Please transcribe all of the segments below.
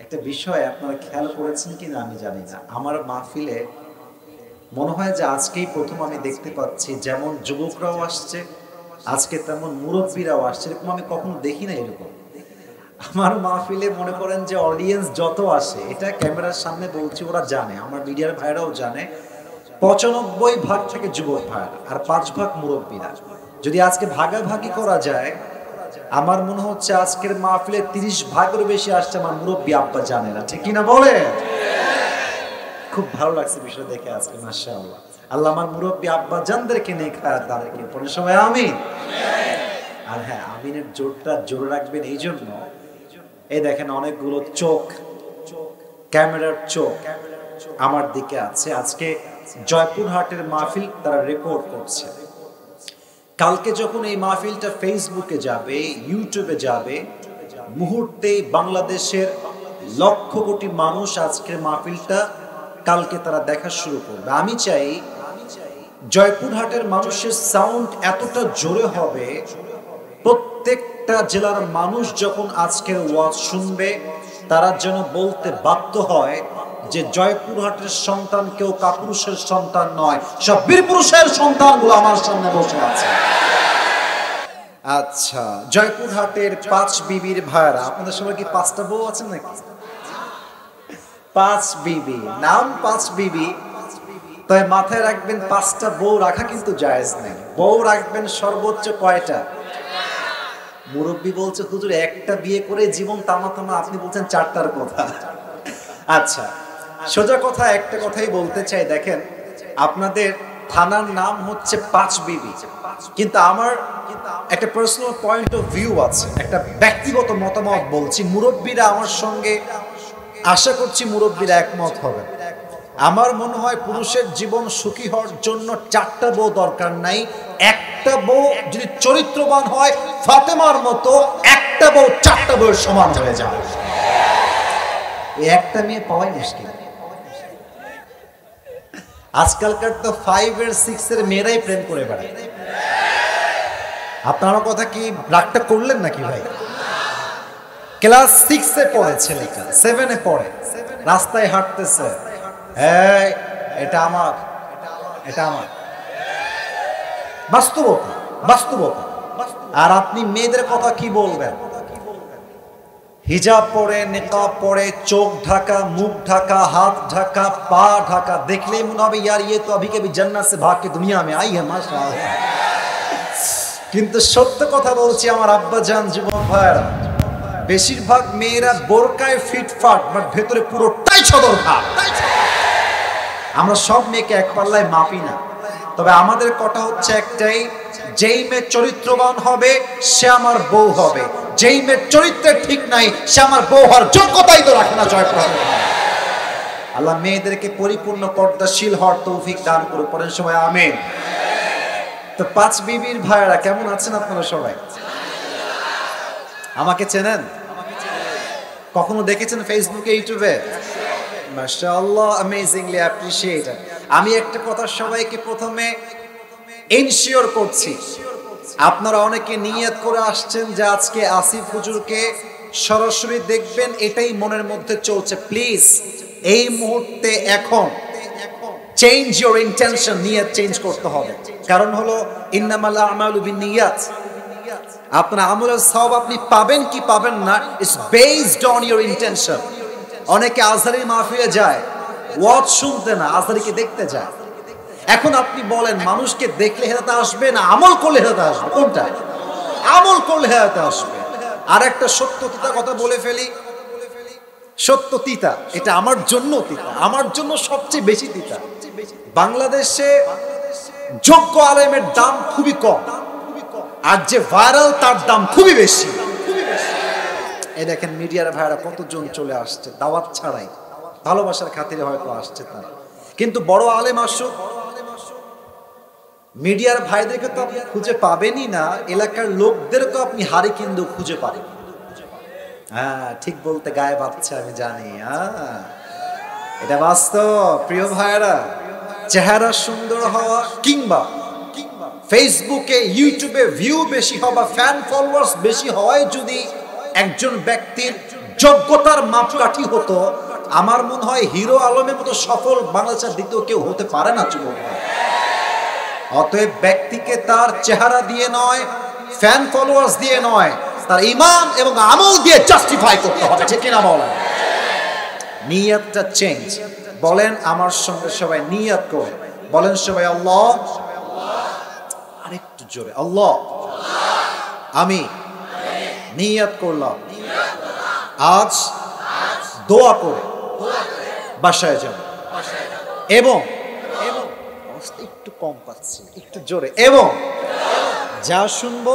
একটা বিষয় আপনারা খেয়াল করেছেন কিনা আমি জানি না, আমার মাহফিলে মনে হয় যে আজকেই প্রথম আমি দেখতে পাচ্ছি যেমন যুবকরাও আসছে আজকে, তেমন মুরব্বীরাও আসছে। এরকম আমি কখনো দেখি না। এরকম আমার মাহফিলে মনে করেন যে অডিয়েন্স যত আসে, এটা ক্যামেরার সামনে বলছি, ওরা জানে, আমার মিডিয়ার ভাইরাও জানে, 95% থেকে যুবক ভাইরা আর 5% মুরব্বীরা। যদি আজকে ভাগাভাগি করা যায়, আমার মনে হচ্ছে আজকের মাহফিলে 30% বেশি আসছে আমার মুরব্বী আব্বা জানেরা, ঠিক কিনা বলে? খুব ভালো লাগছে বিষয় দেখে আজকে, মাশাআল্লাহ। আল্লাহ আমার মুরব্বী আব্বা জানদেরকে নিয়ে খায়াত দান করুন, পরের সময় আমিন। আর হ্যাঁ, আমিনের জোরটা জোরে রাখবেন এই জন্য, এই দেখেন অনেকগুলো চোখ, ক্যামেরার চোখ আমার দিকে আছে। আজকে জয়পুরহাটের মাহফিল তারা রেকর্ড করছে। কালকে যখন এই মাহফিলটা ফেসবুকে যাবে, ইউটিউবে যাবে, মুহূর্তেই বাংলাদেশের লক্ষ কোটি মানুষ আজকের মাহফিলটা কালকে তারা দেখা শুরু করবে। আমি চাই জয়পুরহাটের মানুষের সাউন্ড এতটা জোরে হবে, প্রত্যেকটা জেলার মানুষ যখন আজকের ওয়াজ শুনবে তারা যেন বলতে বাধ্য হয় যে জয়পুরহাটের সন্তান কেউ কাপুরুষের সন্তান নয়, সব বীরপুরুষের সন্তানগুলো আমার সামনে বসে আছে। আচ্ছা, জয়পুরহাটের 5 বিবির ভাইরা, আপনাদের সবাই কি 5টা বউ আছেন নাকি? 5 বিবি, নাম 5 বিবি, তাই মাথায় রাখবেন 5টা বউ রাখা কিন্তু জায়েজ নেই। বউ রাখবেন সর্বোচ্চ কয়টা? মুরব্বী বলছে হুজুর একটা বিয়ে করে জীবন তামা, আপনি বলছেন 4টার কথা। আচ্ছা, সোজা কথা একটা কথাই বলতে চাই, দেখেন আপনাদের থানার নাম হচ্ছে 5 বিবি, কিন্তু আমার একটা পার্সোনাল পয়েন্ট অফ ভিউ আছে, একটা ব্যক্তিগত মতামত বলছি। মুরব্বীরা আমার সঙ্গে, আশা করছি মুরব্বীরা একমত হবে। আমার মনে হয় পুরুষের জীবন সুখী হওয়ার জন্য 4টা বউ দরকার নাই, একটা বউ যদি চরিত্রবান হয় ফাতেমার মতো, একটা বউ 4টা বউয়ের সমান হয়ে যাবে। এই একটা মেয়ে পাওয়াই মুশকিল। আজকালকার তো 5 আর 6 এর মেয়েরাই প্রেম করে বেড়ায়। আপনার কথা কি রাগটা করলেন নাকি ভাই? ক্লাস 6 এ পড়ে ছেলেটা, 7 এ পড়ে, রাস্তায় হাঁটতেছে, এই এটা আমার, এটা আমার, বাস্তবতা, বাস্তবতা। আর আপনি মেয়েদের কথা কি বলবেন? হিজাব পরে, নিকাব পরে, চোখ ঢাকা, মুখ ঢাকা, হাত ঢাকা, পা ঢাকা, দেখলেই মনে হবে यार ये तो अभी के भी जन्नत से भाग के दुनिया में आई है माशाআল্লাহ। কিন্তু সত্য কথা বলছি আমার আব্বা জান, যুবক ভাইরা, বেশিরভাগ মেয়েরা বোরকায় ফিটফাট, বাট ভেতরে পুরোটাই সদরঘাট। আমরা সব মেয়েকে এক পাল্লায় মাপি না, তবে আমাদের কথা হচ্ছে একটাই, যেই মেয়ে চরিত্রবান হবে সে আমার বউ হবে, যেই মেয়ের চরিত্রের ঠিক নাই সে আমার বউ হওয়ার যোগ্যতাই তো রাখে না। জয়প্রভু, আল্লাহ মেয়েদেরকে পরিপূর্ণ পর্দাশীল হওয়ার তৌফিক দান করুন, পরের সময় আমিন। তো 5 বিবির ভাইরা কেমন আছেন আপনারা সবাই? আমাকে চেনেন? কখনো দেখেছেন ফেসবুকে, ইউটিউবে? মাশাআল্লাহ, অ্যামেজিংলি অ্যাপ্রিশিয়েটেড। আমি একটা কথা সবাইকে প্রথমে ইনশিওর করছি, আপনারা অনেকে নিয়ত করে আসছেন যে আজকে আসিফ হুজুরকে সরাসরি দেখবেন, এটাই মনের মধ্যে চলছে। প্লিজ এই মুহূর্তে এখন চেঞ্জ ইওর ইন্টেনশন, নিয়ত চেঞ্জ করতে হবে। কারণ হলো ইন্নামাল আমালু বিন্নিয়াত, আপনার আমলের সওয়াব আপনি পাবেন কি পাবেন না, it's based on your intention. অনেকে আজহারি মাহফিলে যায় ওয়াজ শুনতে না, আজহারিকে দেখতে যায়। এখন আপনি বলেন মানুষকে দেখলে হেদায়েত আসবে না আমল করলে হেদায়েত আসবে? কোনটা? আমল করলে হেদায়েত আসবে। আর একটা সত্য তিতা কথা বলে ফেলি, সত্য তিতা, এটা আমার জন্য তিতা, আমার জন্য সবচেয়ে বেশি তিতা। বাংলাদেশে যোগ্য আলেমের দাম খুবই কম, আর যে ভাইরাল তার দাম খুবই বেশি। এই দেখেন মিডিয়ার ভাইরা কতজন চলে আসছে দাওয়াত ছাড়াই, ভালোবাসার খাতিরে হয়তো আসছে তারা, কিন্তু বড় আলেম আসুক, মিডিয়ার ভাইদেরকে তো আপনি খুঁজে পাবেনই না, এলাকার লোকদেরকে আপনি হারি কিন্তু খুঁজে পাবেন। হ্যাঁ, ঠিক বলতে গায়ে বাঁধছে আমি জানি, এটা বাস্তব। প্রিয় ভাইরা, চেহারা সুন্দর হওয়া কিংবা ফেসবুকে ইউটিউবে ভিউ বেশি হওয়া, ফ্যান ফলোয়ার্স বেশি হওয়ায় যদি একজন ব্যক্তির যোগ্যতার মাপকাঠি হতো, আমার মনে হয় হিরো আলমের মতো সফল বাংলাদেশের দ্বিতীয় কেউ হতে পারে না যুবক ভাই। অতএব ব্যক্তিকে তার চেহারা দিয়ে নয়, ফ্যান ফলোয়ার্স দিয়ে নয়, তার ঈমান এবং আমল দিয়ে জাস্টিফাই করতে হবে, ঠিক কিনা বলেন? নিয়তটা চেঞ্জ। বলেন আমার সঙ্গে সবাই নিয়ত করে বলেন সবাই, আল্লাহ, আরেকটু জোরে, আল্লাহ আমি নিয়ত করলাম আজ দোয়া করে বাসায় যাব, এবং একটু কম পাচ্ছি, একটু জোরে, এবং যা শুনবো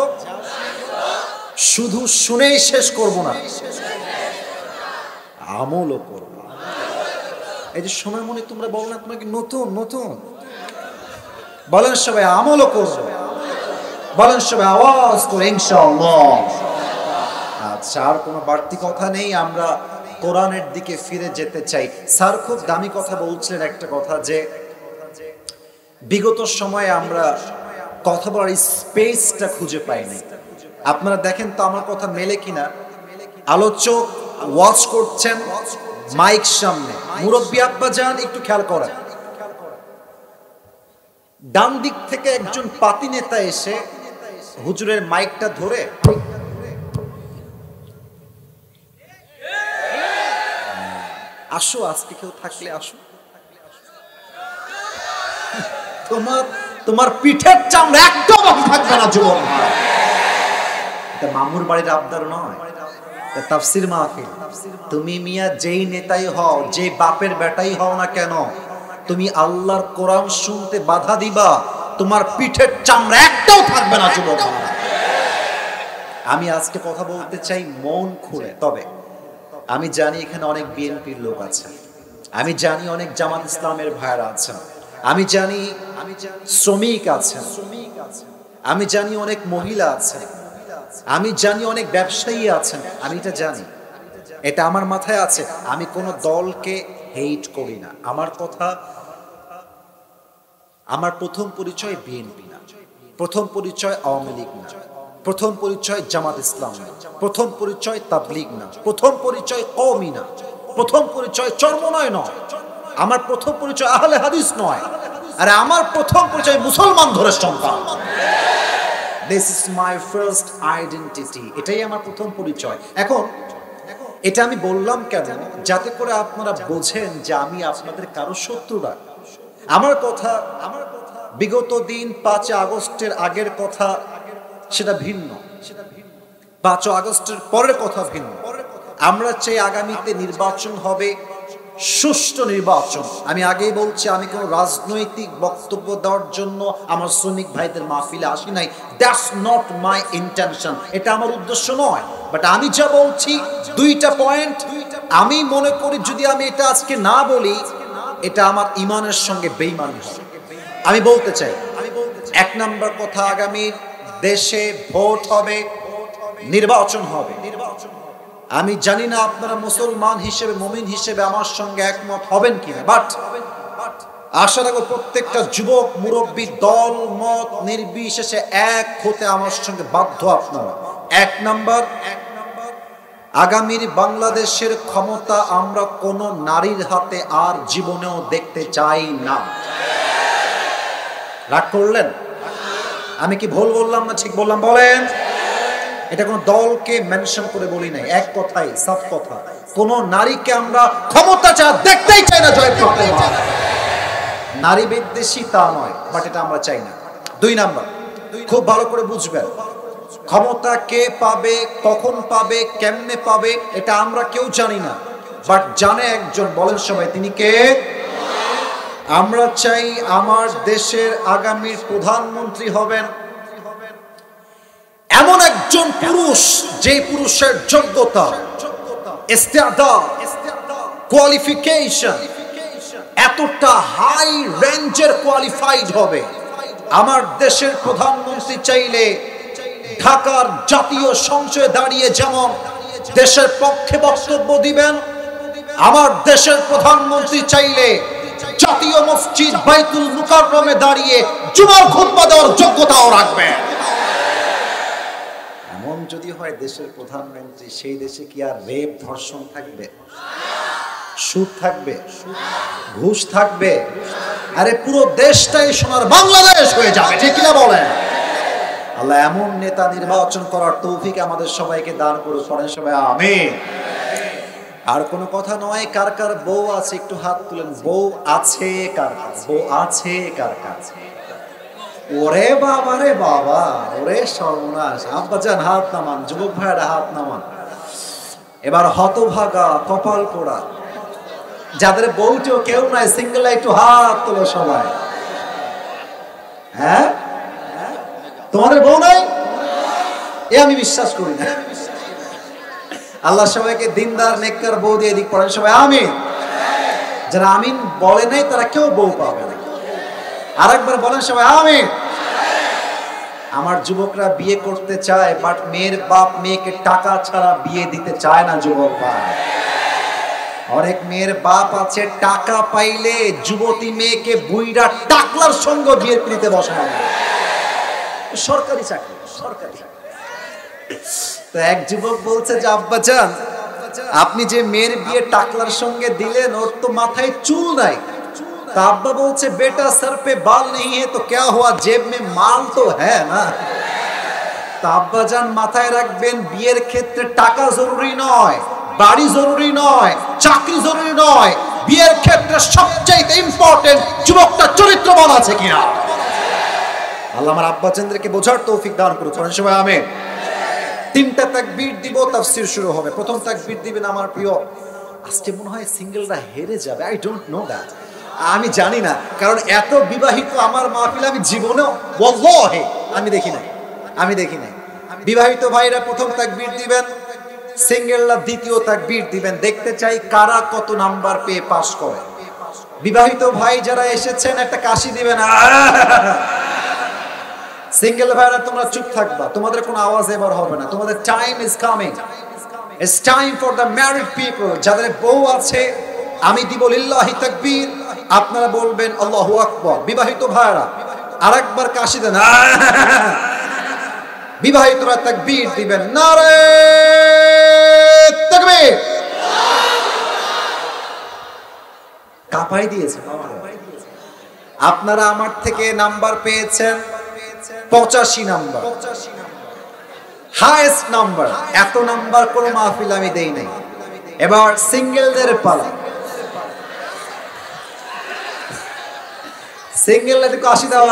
শুধু শুনেই শেষ করব না, আমলও করব। এই যে সময় মনে তোমরা বলো না তোমাকে নতুন নতুন, বলেন সবাই আমলও করব, বলেন সবাই আওয়াজ করে ইনশাআল্লাহ। আচ্ছা, আর কোনো বাড়তি কথা নেই, আমরা কোরআনের দিকে ফিরে যেতে চাই। স্যার খুব দামি কথা বলছিলেন, একটা কথা যে বিগত সময়ে আমরা কথা বলার স্পেসটা খুঁজে পাইনি। আপনারা দেখেন তো আমার কথা মেলে কিনা। আলোচক ওয়াচ করছেন মাইক সামনে, মুরব্বী আব্বা যান একটু খেয়াল করেন, ডান দিক থেকে একজন পাতি নেতা এসে হুজুরের মাইকটা ধরে আসো, আজকে কেউ থাকলে আসো, তোমার পিঠের চামড়া একদম বাকি থাকবে না যুবক। এটা মামুর বাড়ির আবদার নয়, তাফসীর মাহফিল। তুমি মিয়া যেই নেতাই হও, যে বাপের বেটাই হও না কেন, তুমি আল্লাহর কোরআন শুনতে বাধা দিবা, তোমার পিঠের চামড়া একটাও থাকবে না যুবক। আমি আজকে কথা বলতে চাই মন খুলে। তবে আমি জানি এখানে অনেক বিএনপির লোক আছে, আমি জানি অনেক জামাত ইসলামের ভাইরা আছেন, আমি জানি শ্রমিক আছেন, আমি জানি অনেক মহিলা আছেন, আমি জানি অনেক ব্যবসায়ী আছেন, আমি এটা জানি, এটা আমার মাথায় আছে। আমি কোনো দলকে হেট করি না। আমার কথা, আমার প্রথম পরিচয় বিএনপি না, প্রথম পরিচয় আওয়ামী লীগ না, প্রথম পরিচয় জামাত ইসলাম না, প্রথম পরিচয় তাবলীগ না, প্রথম পরিচয় কওমি না, প্রথম পরিচয় চরমনায় নয়, আমার প্রথম পরিচয় আহলে হাদিস নয়, আরে আমার প্রথম পরিচয় মুসলমান ধরে সন্তান। This is my first identity, এটাই আমার প্রথম পরিচয়। এখন এটা আমি বললাম কেন, যাতে করে আপনারা বোঝেন যে আমি আপনাদের কারো শত্রু না। আমার কথা বিগত দিন 5 আগস্টের আগের কথা সেটা ভিন্ন, 5 আগস্টের পরের কথা ভিন্ন। আমরা চাই আগামীতে নির্বাচন হবে সুষ্ঠু নির্বাচন। আমি আগেই বলছি, আমি কোনো রাজনৈতিক বক্তব্য দেওয়ার জন্য আমার শ্রমিক ভাইদের মাহফিলে আসি নাই। দ্যাটস নট মাই ইন্টেনশন, এটা আমার উদ্দেশ্য নয়। বাট আমি যা বলছি, 2টা পয়েন্ট আমি মনে করি যদি আমি এটা আজকে না বলি, এটা আমার ইমানের সঙ্গে বেঈমানি হবে। আমি বলতে চাই, 1 নম্বর কথা, আগামী দেশে ভোট হবে, নির্বাচন হবে। আমি জানি না আপনারা মুসলমান হিসেবে, মুমিন হিসেবে আমার সঙ্গে একমত হবেন কিনা, বাট আশা রাখবো প্রত্যেকটা যুবক মুরব্বী দল মত নির্বিশেষে এক হতে আমার সঙ্গে বাধ্য আপনারা। 1 নম্বর, আগামীর বাংলাদেশের ক্ষমতা আমরা কোন নারীর হাতে আর জীবনেও দেখতে চাই না। রাগ করলেন? আমি কি ভুল বললাম না ঠিক বললাম? বলেন। এটা কোন দলকে মেনশন করে বলি নাই, এক কথাই সাফ কথা, কোন নারীকে আমরা ক্ষমতা দেখতেই চাই না জয়প্রাপ্ত। নারী বিদ্বেষী তা নয়, বাট এটা আমরা চাই না। 2 নাম্বার, খুব ভালো করে বুঝবেন, ক্ষমতা কে পাবে, কখন পাবে, কেমনে পাবে, এটা আমরা কেউ জানি না, বাট জানে একজন। বলেন সবাই, তিনি কে? আমরা চাই আমার দেশের আগামীর প্রধানমন্ত্রী হবেন এমন একজন পুরুষ, যে পুরুষের যোগ্যতা, ইস্তেদাদ, কোয়ালিফিকেশন এতটা হাই রেঞ্জের কোয়ালিফাইড হবে। আমার দেশের প্রধানমন্ত্রী চাইলে ঢাকার জাতীয় সংসদে দাঁড়িয়ে যেমন দেশের পক্ষে বক্তব্য দিবেন, আমার দেশের প্রধানমন্ত্রী চাইলে জাতীয় মসজিদ বাইতুল মুকাররমে দাঁড়িয়ে জুমার খুতবা দেওয়ার যোগ্যতাও রাখবেন। এমন যদি হয় দেশের প্রধানমন্ত্রী, সেই দেশে কি আর রেপ ধর্ষণ থাকবে? সুদ থাকবে? ঘুষ থাকবে? আরে পুরো দেশটাই সোনার বাংলাদেশ হয়ে যাবে, ঠিক কিনা বলেন? আল্লাহ এমন নেতা নির্বাচন করার তৌফিক আমাদের সবাইকে দান করুন, পড়েন সবাই আমিন। আর কোনো কথা নয়, কার কার বউ আছে একটু হাত তুলেন। বউ আছে কার কার? বউ আছে কার কার? ওরে বাবা রে বাবা, ওরে সর্বনাশ। আব্বাজান হাত নামান, যুবক ভাইয়েরা হাত নামান। এবার হতভাগা, কপাল পোড়া যাদের বউটিও কেউ নাই, সিঙ্গেল একটু হাত তোলো সবাই। হ্যাঁ, তোমাদের বউ নাই? এ আমি বিশ্বাস করি না। আল্লাহ সবাইকে দিনদার নেককার বউ দিয়ে দিক, পড়েন সবাই আমিন। যারা আমিন বলে নাই তারা কেউ বউ পাবে না। আরেকবার বলেন সবাই আমিন। আমার যুবকরা বিয়ে করতে চায়, বাট মেয়ের বাপ মেয়েকে টাকা ছাড়া বিয়ে দিতে চায় না। যুবক ভাই, অনেক মেয়ের বাপ আছে টাকা পাইলে যুবতী মেয়েকে বুইড়া টাকলার সঙ্গে বিয়ে দিতে বসায় না। সরকারি চাকরি, সরকারি। তো এক যুবক বলছে যে আব্বাজান, আপনি যে মেয়ের বিয়ে টাকলার সঙ্গে দিলেন, ওর তো মাথায় চুল নাই। তা আব্বা বলছে বেটা সর পে বাল নেই है तो क्या हुआ, जेब में माल तो है ना। তা আব্বাজান মাথায় রাখবেন, বিয়ের ক্ষেত্রে টাকা জরুরি নয়, বাড়ি জরুরি নয়, চাকরি জরুরি নয়। বিয়ের ক্ষেত্রে সবচেয়ে ইম্পর্টেন্ট যুবকটা চরিত্রবান আছে কিনা। আল্লাহ আমার আব্বাজানদেরকে বোঝার তৌফিক দান করুন, সবাই আমিন। তিনটা তাকবীর দিব, তাফসীর শুরু হবে। প্রথম তাকবীর দিবেন আমার প্রিয়, আজকে মনে হয় সিঙ্গেলরা হেরে যাবে। আই ডোন্ট নো দ্যাট, আমি জানি না, কারণ এত বিবাহিত আমার মাহফিলে আমি জীবনেও ওয়াল্লাহি আমি দেখি নাই। বিবাহিত ভাইরা প্রথম তাকবীর দিবেন, সিঙ্গেলরা দ্বিতীয় তাকবীর দিবেন। দেখতে চাই কারা কত নাম্বার পেয়ে পাস করে। বিবাহিত ভাই যারা এসেছেন একটা কাশি দিবেন। সিঙ্গেল ভাইরা তোমরা চুপ থাকবা, তোমাদের কোনো আওয়াজ এবার হবে না। তোমাদের time is coming, it's time for the married people. যাদের বউ আছে আমি দিব লিল্লাহি তাকবীর, আপনারা বলবেন আল্লাহু আকবার। বিবাহিত ভাইরা আরেকবার কাশি দেন। বিবাহিতরা তাকবীর দিবেন, নারে তাকবীর। কাঁপাই দিয়েছে। আপনারা আমার থেকে নাম্বার পেয়েছেন 85 নাম্বার, হাইয়েস্ট নাম্বার। এত নাম্বার কোন মাহফিল আমি দেই নাই। এবার সিঙ্গেলদের পালা। সিঙ্গেলদের একটু আসি দাও।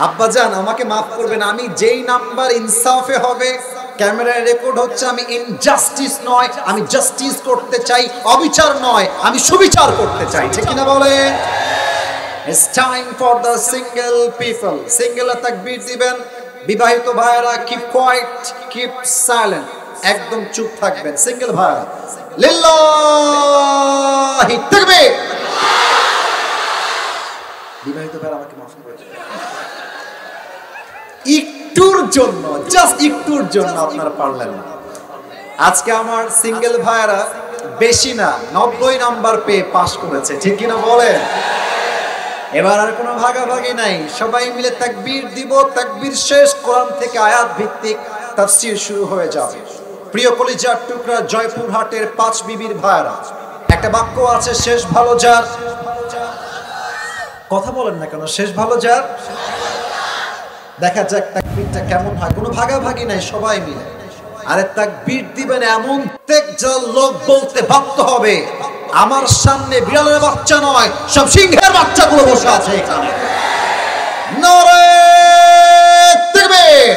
আব্বাজান আমাকে মাফ করবেন, আমি যেই নাম্বার ইনসাফে হবে, ক্যামেরায় রেকর্ড হচ্ছে, আমি ইনজাস্টিস নয়, আমি জাস্টিস করতে চাই, অবিচার নয়, আমি সুবিচার করতে চাই, ঠিক কিনা বলেন? It's time for the single people. Single তাকবীর দিবেন। বিবাহিত ভাইরা keep quiet, keep silent, একদম চুপ থাকবেন। সিঙ্গেল ভাইরা লিল্লাহি তাকবীর। বিবাহিত ভাইরা আমাকে মাফ করে দিন, একটুর জন্য, জাস্ট একটুর জন্য আপনারা পারলেন না। আজকে আমার সিঙ্গেল ভাইরা বেশি না 90 নাম্বার পেয়ে পাস করেছে, ঠিক কিনা বলেন? এবার আর কোনো ভাগাভাগি নাই, সবাই মিলে তাকবীর দিব। তাকবীর শেষ, কোরআন থেকে আয়াত ভিত্তিক তাফসীর শুরু হয়ে যাবে। প্রিয় কলিজার টুকরা জয়পুরহাটের 5 বিবির ভাইরা, একটা বাক্য আছে, শেষ ভালো যার। কথা বলেন না কেন? শেষ ভালো যার। দেখা যাক তাকবীরটা কেমন হয়। কোনো ভাগাভাগি নাই, সবাই মিলে। আরে তাকবীর দিবেন এমন তেকজাল লোক বলতে বাধ্য হবে, আমার সামনে বিড়ালের বাচ্চা নয়, সব সিংহের বাচ্চাগুলো বসে আছে এখানে। নারে তাকবীর।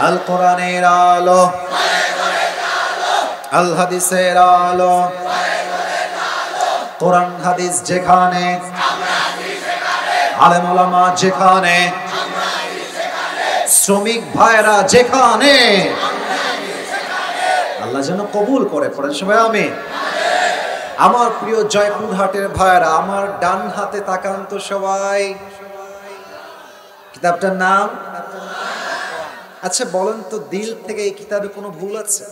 আল কোরআনের আলো, আল হাদিসের আলো, কোরআন হাদিস যেখানে, আলেম ওলামা যেখানে, শ্রমিক ভাইরা যেখানে, আল্লাহ যেন কবুল করে। পড়েন সবাই আমিন। আমার প্রিয় জয়পুরহাটের ভাইরা, আমার ডান হাতে তাকান তো সবাই। কিতাবটার নাম? আচ্ছা বলেন তো, দিল থেকে এই কিতাবে কোনো ভুল আছে?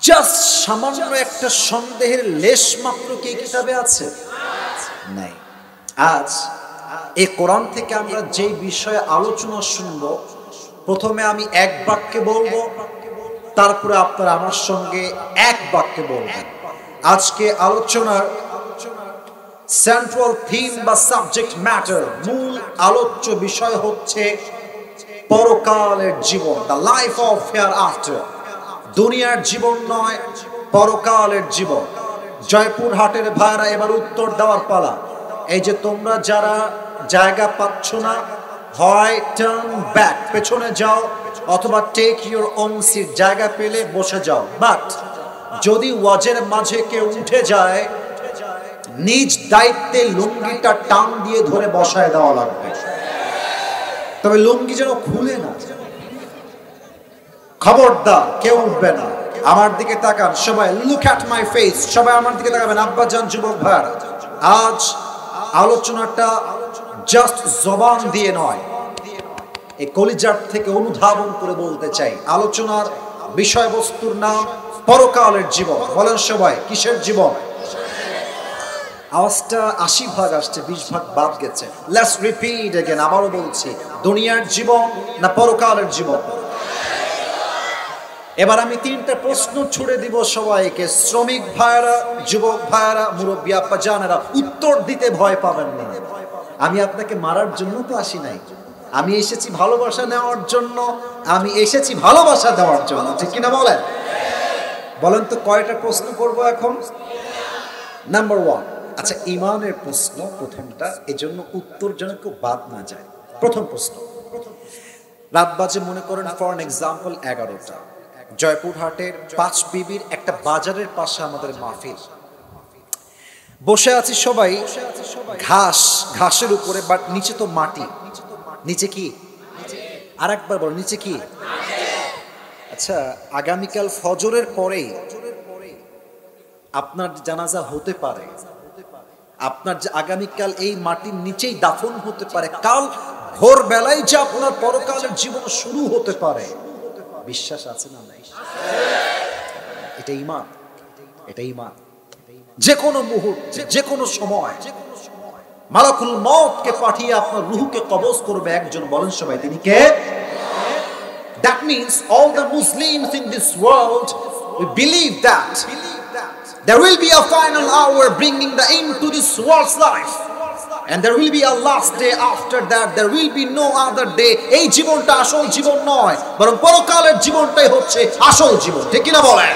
জাস্ট সামান্য একটা সন্দেহের লেশ মাত্র কি এই কিতাবে আছে? নাই। আজ এই কোরআন থেকে আমরা যে বিষয়ে আলোচনা শুনব, প্রথমে আমি এক বাক্যে বলবো, তারপরে আপনারা আমার সঙ্গে এক বাক্যে বলবেন। আজকে আলোচনার সেন্ট্রাল থিম বা সাবজেক্ট ম্যাটার, মূল আলোচ্য বিষয় হচ্ছে পরকালের জীবন, the life of hereafter. দুনিয়ার জীবন নয়, পরকালের জীবন। জয়পুরহাটের ভাইরা এবার উত্তর দেওয়ার পালা। এই যে তোমরা যারা জায়গা পাচ্ছ না, হয় টার্ন ব্যাক, পেছনে যাও, অথবা টেক ইউর ওন সিট, জায়গা পেলে বসে যাও। বাট যদি ওয়াজের মাঝে কেউ উঠে যায়, নিজ দায়িত্বে লুঙ্গিটা টান দিয়ে ধরে বসায় দেওয়া লাগবে, তবে লুঙ্গি যেন খুলে না। খবরদার কেউ উঠবে না। আমার দিকে তাকান সবাই, লুক অ্যাট মাই ফেস, সবাই আমার দিকে তাকাবেন। আব্বাজান, যুবক ভাইরা, আজ আলোচনাটা জাস্ট জবান দিয়ে নয়, এই কলিজার থেকে অনুধাবন করে বলতে চাই। আলোচনার বিষয়বস্তুর নাম পরকালের জীবন। বলেন সবাই, কিসের জীবন? আওয়াজটা 80% আসছে, 20% বাদ গেছে। লেটস রিপিট अगेन, আবারও বলছি, দুনিয়ার জীবন না পরকালের জীবন? এবার আমি 3টা প্রশ্ন ছুড়ে দিব সবাইকে। শ্রমিক ভাইরা, যুবক ভাইরা, মুরব্বী আপা জানেরা, উত্তর দিতে ভয় পাবেন না। আমি আপনাকে মারার জন্য তো আসি নাই, আমি এসেছি ভালোবাসা নেওয়ার জন্য, আমি এসেছি ভালোবাসা দেওয়ার জন্য, ঠিক কিনা বলেন? বলেন তো কয়টা প্রশ্ন করব এখন? নাম্বার 1, আচ্ছা ইমানের প্রশ্ন প্রথমটা, এজন্য উত্তর যেন কেউ বাদ না যায়। প্রথম প্রশ্ন, রাত বাজে মনে করেন ফর এন এক্সাম্পল 11টা, জয়পুরহাটের 5 বিবির একটা বাজারের পাশে আমাদের মাহফিল। বসে আছি সবাই ঘাসের উপরে, বাট নিচে তো মাটি। নিচে কি? আর একবার বল, নিচে কি? আচ্ছা, আগামীকাল ফজরের পরেই আপনার জানাজা হতে পারে, আপনার যে আগামীকাল এই মাটির নিচেই দাফন হতে পারে, কাল ভোর বেলায় যে আপনার পরকালের জীবন শুরু হতে পারে। বিশ্বাস আছে না নাই? এটা ঈমান, এটা ঈমান। যে কোনো মুহূর্তে, যে কোনো সময় মালাকুল মউতকে পাঠিয়ে আপনার রূহকে কবজ করবে একজন। বলেন সবাই, তিনি কে? That means all the Muslims in this world, we believe that there will be a final hour bringing the end to this world's life, and there will be a last day after that. There will be no other day. এই জীবনটা আসল জীবন নয়, বরং পরকালের জীবনটাই হচ্ছে আসল জীবন, ঠিক কিনা বলেন?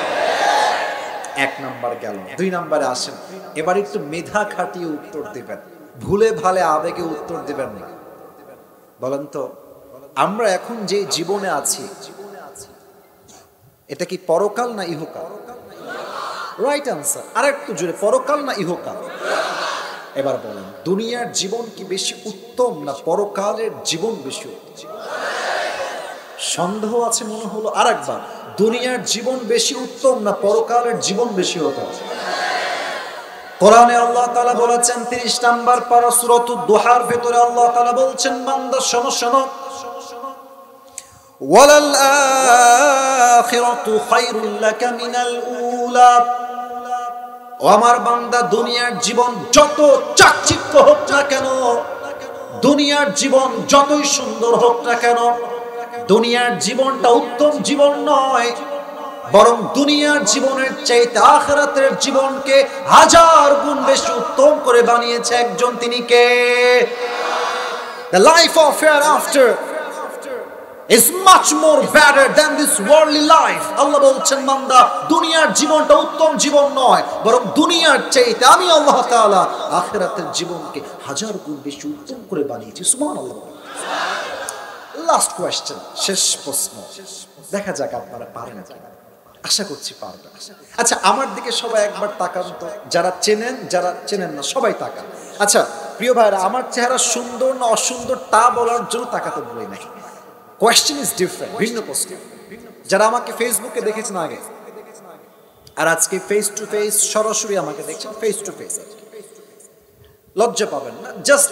1 নাম্বার গেল। 2 নাম্বারে আসেন। এবার একটু মেধা খাটিয়ে উত্তর দিবেন, ভুলে ভালে আবেগে উত্তর দিবেন না। বলেন তো, আমরা এখন যে জীবনে আছি, এটা কি পরকাল না ইহকাল? Right answer. আর একটু জোরে, পরকাল না ইহকাল? এবার বলেন, দুনিয়ার জীবন কি বেশি উত্তম না পরকালের জীবন বেশি উত্তম? সন্দেহ আছে মনে হলো। আর একবার, দুনিয়ার জীবন বেশি উত্তম না পরকালের জীবন বেশি উত্তম? কোরআনে আল্লাহ তাআলা বলেছেন 30 নাম্বার পারা সূরাতুদ দুহার ভিতরে আল্লাহ তাআলা বলছেন, বান্দা শোনো শোনো, ওয়ালাল আখিরাতু খায়রুল লাকা মিনাল উলা। ও আমার বান্দা, দুনিয়ার জীবন যত চাকচিক্য হোক না কেন, দুনিয়ার জীবন যতই সুন্দর হোক না কেন, দুনিয়ার জীবনটা উত্তম জীবন নয়, বরং দুনিয়ার জীবনের চাইতে আখিরাতের জীবনকে 1000 গুণ বেশি উত্তম করে বানিয়েছে একজন। তিনি কে? The life of hereafter is much more better than this worldly life. আল্লাহ বলছেন, বান্দা দুনিয়ার জীবনটা উত্তম জীবন নয়, বরং দুনিয়ার চাইতে আমি আল্লাহ তাআলা আখিরাতের জীবনকে 1000 গুণ বেশি উত্তম করে বানিয়েছি। সুবহানাল্লাহ। লাস্ট কোয়েশ্চেন, শেষ প্রশ্ন, দেখা যাক আপনারা পারেন কিনা। আশা করছি পারবেন। আচ্ছা, আমার দিকে সবাই একবার তাকান তো, যারা চেনেন যারা চেনেন না সবাই তাকান। আচ্ছা প্রিয় ভাইরা, আমার চেহারা সুন্দর না অসুন্দর তা বলার জন্য তাকাতে বলি নাই। কোয়েশ্চেন ইজ ডিফারেন্ট, ভিন্ন প্রশ্ন। যারা আমাকে ফেসবুকে দেখেছেন আগে, আর আজকে ফেস টু ফেস সরাসরি আমাকে দেখছেন, ফেস টু ফেস, লজ্জা পাবেন না, জাস্ট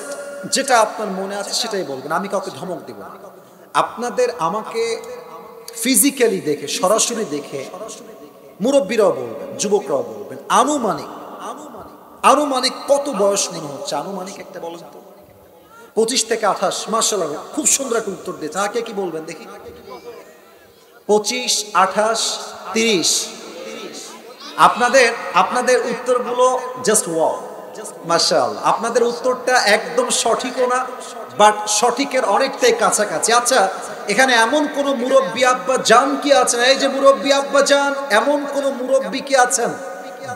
যেটা আপনার মনে আছে সেটাই বলবেন, আমি কাউকে ধমক দিব না। আপনাদের আমাকে ফিজিক্যালি দেখে, সরাসরি দেখে মুরব্বীরাও বলবেন, যুবকরাও বলবেন, আনুমানিক কত বয়স মনে হচ্ছে? আনুমানিক একটা বলেন তো। 25 থেকে 28, মাশাআল্লাহ খুব সুন্দর একটা উত্তর দিয়েছে। আগে কি বলবেন দেখি? 25, 28, 30। আপনাদের উত্তরগুলো জাস্ট ওয়াও, মাশাআল্লাহ। আপনাদের উত্তরটা একদম সঠিকও না, বাট সঠিকের অনেকটাই কাছাকাছি। আচ্ছা, এখানে এমন কোন মুরব্বী আব্বা জান কি আছেন? এই যে মুরব্বী আব্বা জান, এমন কোন মুরব্বী কি আছেন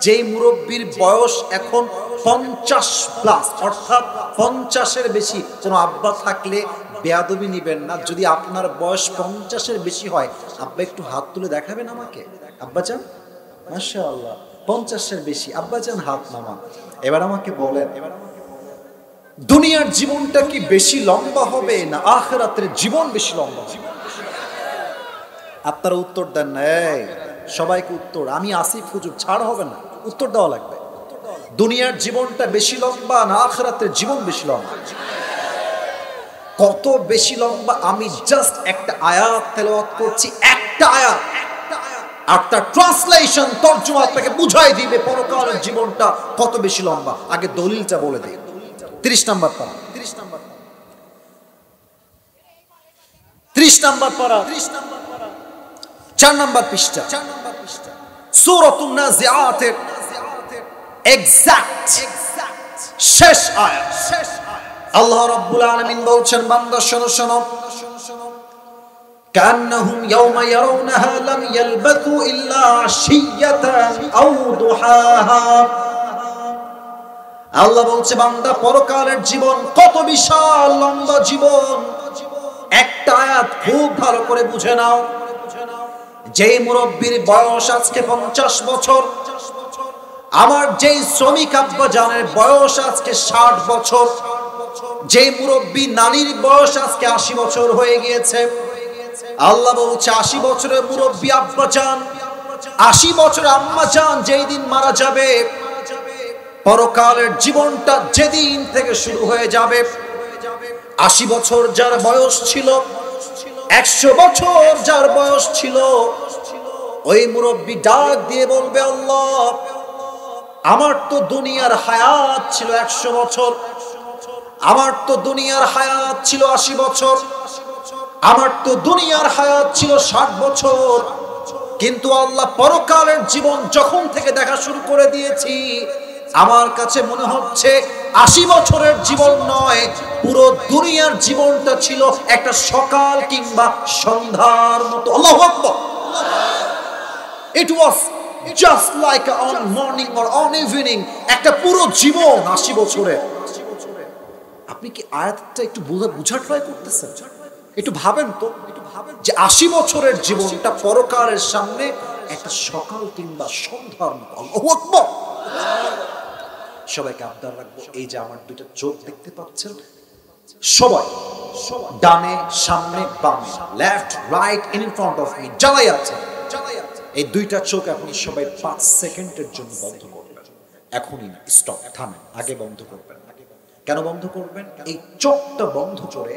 যেই মুরব্বীর বয়স এখন 50 প্লাস, অর্থাৎ 50-এর বেশি? কোনো আব্বা থাকলে বেয়াদবি নিবেন না, যদি আপনার বয়স 50-এর বেশি হয়, আব্বা একটু হাত তুলে দেখাবেন আমাকে। আব্বা জান, মাশাআল্লাহ 50-এর বেশি আব্বাজান হাত নামান। এবার আমাকে বলেন, দুনিয়ার জীবনটা কি বেশি লম্বা হবে না আখিরাতের জীবন বেশি লম্বা হবে? আপনারা উত্তর দেন না। এই সবাইকে উত্তর, আমি আসিফ হুজুর ছাড় হবে না, উত্তর দেওয়া লাগবে। দুনিয়ার জীবনটা বেশি লম্বা না আখিরাতের জীবন বেশি লম্বা? কত বেশি লম্বা? আমি জাস্ট একটা আয়াত তেলাওয়াত করছি, একটা আয়াত, আর তার ট্রান্সলেশন তরজমা আপনাকে বুঝাই দিবে পরকালের জীবনটা কত বেশি লম্বা। আগে দলিলটা বলে দিই। 30 নাম্বার পারা, 30 নাম্বার পারা, 4 নাম্বার পৃষ্ঠা, সূরাতুন নাজিআতের এক্সাক্ট শেষ আয়াত। আল্লাহ রাব্বুল আলামিন বলছেন, বান্দা শোনো শোনো, كأنهم يوم يرونها لم يلبثوا إلا عشية أو ضحاها। আল্লাহ বলছে, বান্দা পরকালের জীবন কত বিশাল লম্বা জীবন। একটা আয়াত খুব ভালো করে বুঝে নাও। যেই মুরব্বীর বয়স আজকে 50 বছর, আমার যেই শ্রমিক আব্বা জানের বয়স আজকে 60 বছর, যেই মুরব্বী নানির বয়স আজকে 80 বছর হয়ে গিয়েছে, আল্লাহ বলছে 80 বছরের মুরব্বী আব্বা জান, 80 বছরের আম্মা জান যেই দিন মারা যাবে, পরকালের জীবনটা যেদিন থেকে শুরু হয়ে যাবে, 80 বছর যার বয়স ছিল, 100 বছর যার বয়স ছিল, ওই মুরব্বী ডাক দিয়ে বলবে, আল্লাহ আমার তো দুনিয়ার হায়াত ছিল 100 বছর, আমার তো দুনিয়ার হায়াত ছিল 80 বছর, আমার তো দুনিয়ার হায়াত ছিল 60 বছর, কিন্তু আল্লাহ পরকালের জীবন যখন থেকে দেখা শুরু করে দিয়েছি, আমার কাছে মনে হচ্ছে 80 বছরের জীবন নয়, পুরো দুনিয়ার জীবনটা ছিল একটা সকাল কিংবা সন্ধ্যার মতো। আল্লাহু আকবার। It was just like on morning or on evening, একটা পুরো জীবন 80 বছরের। আপনি কি আয়াতটা একটু বুঝার ট্রাই করতেছেন? একটু ভাবেন তো, যে 80 বছরের জীবনটা পরকালের সামনে একটা সকাল কিংবা সন্ধ্যার মতো। আল্লাহু আকবার। সবাইকে আবদার রাখবো, এই যে আমার দুইটা চোখ দেখতে পাচ্ছেন, সবাই ডানে সামনে বামে, left right in front of me, জ্বালাই আছে, এই দুইটা চোখ আপনি সবাই 5 সেকেন্ডের জন্য বন্ধ করবেন। এখনই না, স্টপ, থামেন, আগে বন্ধ করবেন। কেন বন্ধ করবেন? এই চোখটা বন্ধ করে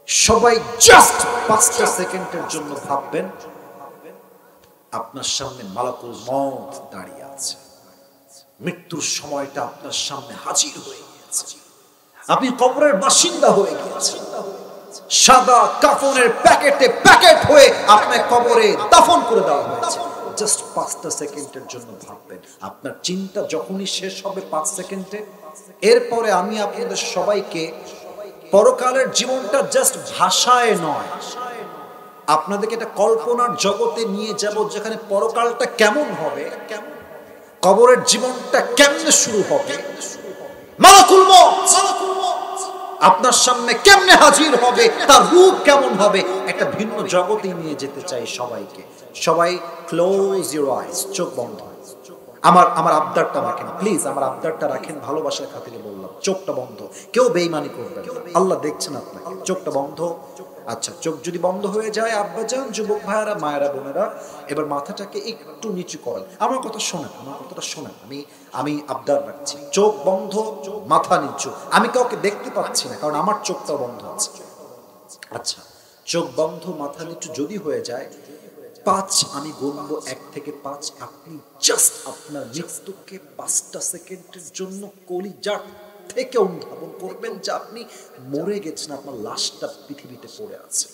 সবাই জাস্ট 5টা সেকেন্ডের জন্য ভাববেন আপনার সামনে মালাকুল মউত দাঁড়িয়ে আছে, মৃত্যুর সময়টা আপনার সামনে হাজির হয়ে গিয়েছে, আপনি কবরের বাসিন্দা হয়ে গিয়েছেন, সাদা কাফনের প্যাকেট হয়ে আপনার কবরে দাফন করে দেওয়া হয়েছে। জাস্ট 5টা সেকেন্ডের জন্য ভাববেন। আপনার চিন্তা যখনই শেষ হবে 5 সেকেন্ডে, এরপরে আমি আপনাদের সবাইকে পরকালের জীবনটা জাস্ট ভাষায় নয়, আপনাদেরকে একটা কল্পনার জগতে নিয়ে যাব, যেখানে পরকালটা কেমন হবে, কবরের জীবনটা কেমনে শুরু হবে, মালাকুল মউত আপনার সামনে কেমনে হাজির হবে, তার রূপ কেমন হবে, একটা ভিন্ন জগতে নিয়ে যেতে চাই সবাইকে। সবাই ক্লোজ ইউর আইজ, চোখ বন্ধ। আমার আবদারটা রাখেন প্লিজ, আমার আবদারটা রাখেন, ভালোবাসার খাতিরে বললাম, চোখটা বন্ধ, কেউ বেঈমানি করবেন না, আল্লাহ দেখছেন আপনাকে। চোখটা বন্ধ। আচ্ছা, চোখ যদি বন্ধ হয়ে যায়, আব্বাজান, যুবক ভাইয়েরা, মায়েরা, বোনেরা, এবার মাথাটাকে একটু নিচু করেন, আমার কথা শোনেন, আমার কথাটা শোনেন, আমি আবদার রাখছি, চোখ বন্ধ, মাথা নিচু। আমি কাউকে দেখতে পাচ্ছি না, কারণ আমার চোখটা বন্ধ আছে। আচ্ছা, চোখ বন্ধ, মাথা নিচু যদি হয়ে যায়, 5 আমি গুনবো, 1 থেকে 5, আপনি জাস্ট আপনার মৃত্যুকে 5টা সেকেন্ডের জন্য কলিজার থেকে অনুধাবন করবেন যে আপনি মরে গেছেন, আপনার লাশটা পৃথিবীতে পড়ে আছে।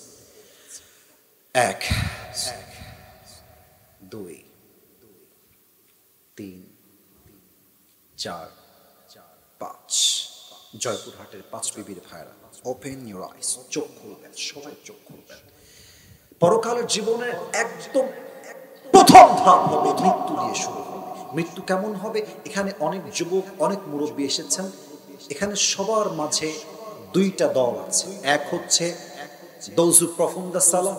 1 2 3 4 5। জয়পুরহাটের 5 বিবির ভাইরা, ওপেন ইউর আইস, চোখ খুলবেন, সবাই চোখ খুলবেন। পরকালের জীবনের একদম প্রথম ধাপ হবে মৃত্যু দিয়ে শুরু হবে। মৃত্যু কেমন হবে? এখানে অনেক যুবক, অনেক মুরব্বী এসেছেন। এখানে সবার মাঝে 2টা দল আছে। এক হচ্ছে those who perform the salah,